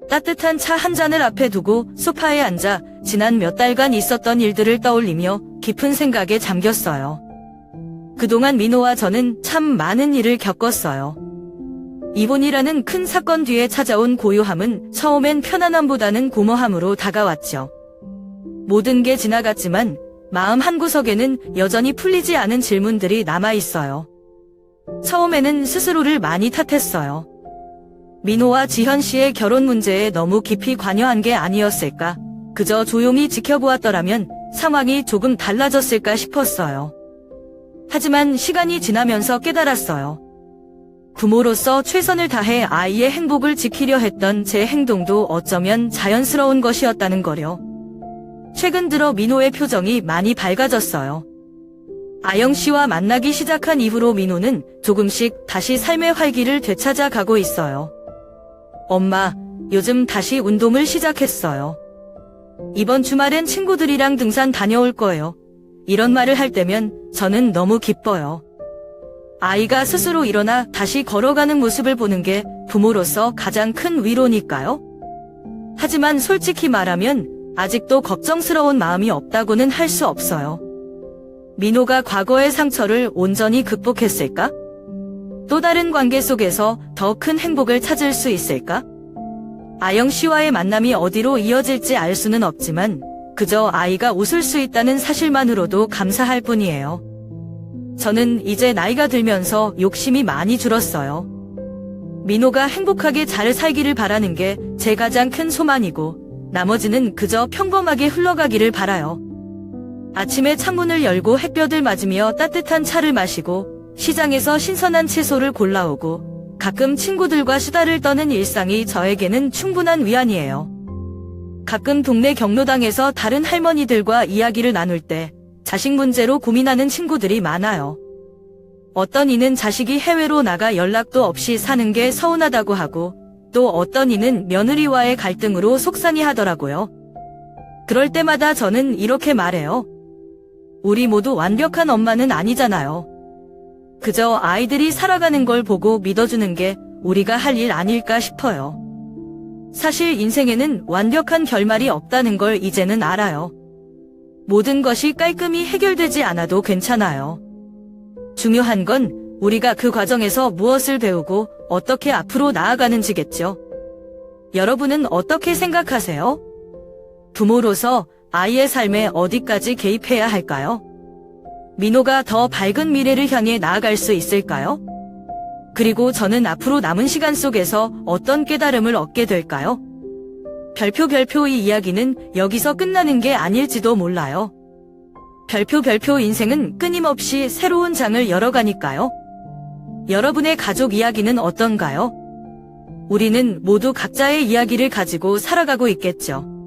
따뜻한 차 한 잔을 앞에 두고 소파에 앉아 지난 몇 달간 있었던 일들을 떠올리며 깊은 생각에 잠겼어요. 그동안 민호와 저는 참 많은 일을 겪었어요. 이혼이라는 큰 사건 뒤에 찾아온 고요함은 처음엔 편안함보다는 공허함으로 다가왔죠. 모든 게 지나갔지만 마음 한구석에는 여전히 풀리지 않은 질문들이 남아있어요. 처음에는 스스로를 많이 탓했어요. 민호와 지현 씨의 결혼 문제에 너무 깊이 관여한 게 아니었을까? 그저 조용히 지켜보았더라면 상황이 조금 달라졌을까 싶었어요. 하지만 시간이 지나면서 깨달았어요. 부모로서 최선을 다해 아이의 행복을 지키려 했던 제 행동도 어쩌면 자연스러운 것이었다는 거요. 최근 들어 민호의 표정이 많이 밝아졌어요. 아영 씨와 만나기 시작한 이후로 민호는 조금씩 다시 삶의 활기를 되찾아 가고 있어요. 엄마, 요즘 다시 운동을 시작했어요. 이번 주말엔 친구들이랑 등산 다녀올 거예요. 이런 말을 할 때면 저는 너무 기뻐요. 아이가 스스로 일어나 다시 걸어가는 모습을 보는 게 부모로서 가장 큰 위로니까요. 하지만 솔직히 말하면 아직도 걱정스러운 마음이 없다고는 할 수 없어요. 민호가 과거의 상처를 온전히 극복했을까? 또 다른 관계 속에서 더 큰 행복을 찾을 수 있을까? 아영 씨와의 만남이 어디로 이어질지 알 수는 없지만 그저 아이가 웃을 수 있다는 사실만으로도 감사할 뿐이에요. 저는 이제 나이가 들면서 욕심이 많이 줄었어요. 민호가 행복하게 잘 살기를 바라는 게 제 가장 큰 소망이고 나머지는 그저 평범하게 흘러가기를 바라요. 아침에 창문을 열고 햇볕을 맞으며 따뜻한 차를 마시고 시장에서 신선한 채소를 골라오고 가끔 친구들과 수다를 떠는 일상이 저에게는 충분한 위안이에요. 가끔 동네 경로당에서 다른 할머니들과 이야기를 나눌 때 자식 문제로 고민하는 친구들이 많아요. 어떤 이는 자식이 해외로 나가 연락도 없이 사는 게 서운하다고 하고 또 어떤 이는 며느리와의 갈등으로 속상해 하더라고요. 그럴 때마다 저는 이렇게 말해요. 우리 모두 완벽한 엄마는 아니잖아요. 그저 아이들이 살아가는 걸 보고 믿어주는 게 우리가 할 일 아닐까 싶어요. 사실 인생에는 완벽한 결말이 없다는 걸 이제는 알아요. 모든 것이 깔끔히 해결되지 않아도 괜찮아요. 중요한 건 우리가 그 과정에서 무엇을 배우고 어떻게 앞으로 나아가는지겠죠. 여러분은 어떻게 생각하세요? 부모로서 아이의 삶에 어디까지 개입해야 할까요? 민호가 더 밝은 미래를 향해 나아갈 수 있을까요? 그리고 저는 앞으로 남은 시간 속에서 어떤 깨달음을 얻게 될까요? 별표 이 이야기는 여기서 끝나는 게 아닐지도 몰라요. 별표 인생은 끊임없이 새로운 장을 열어가니까요. 여러분의 가족 이야기는 어떤가요? 우리는 모두 각자의 이야기를 가지고 살아가고 있겠죠.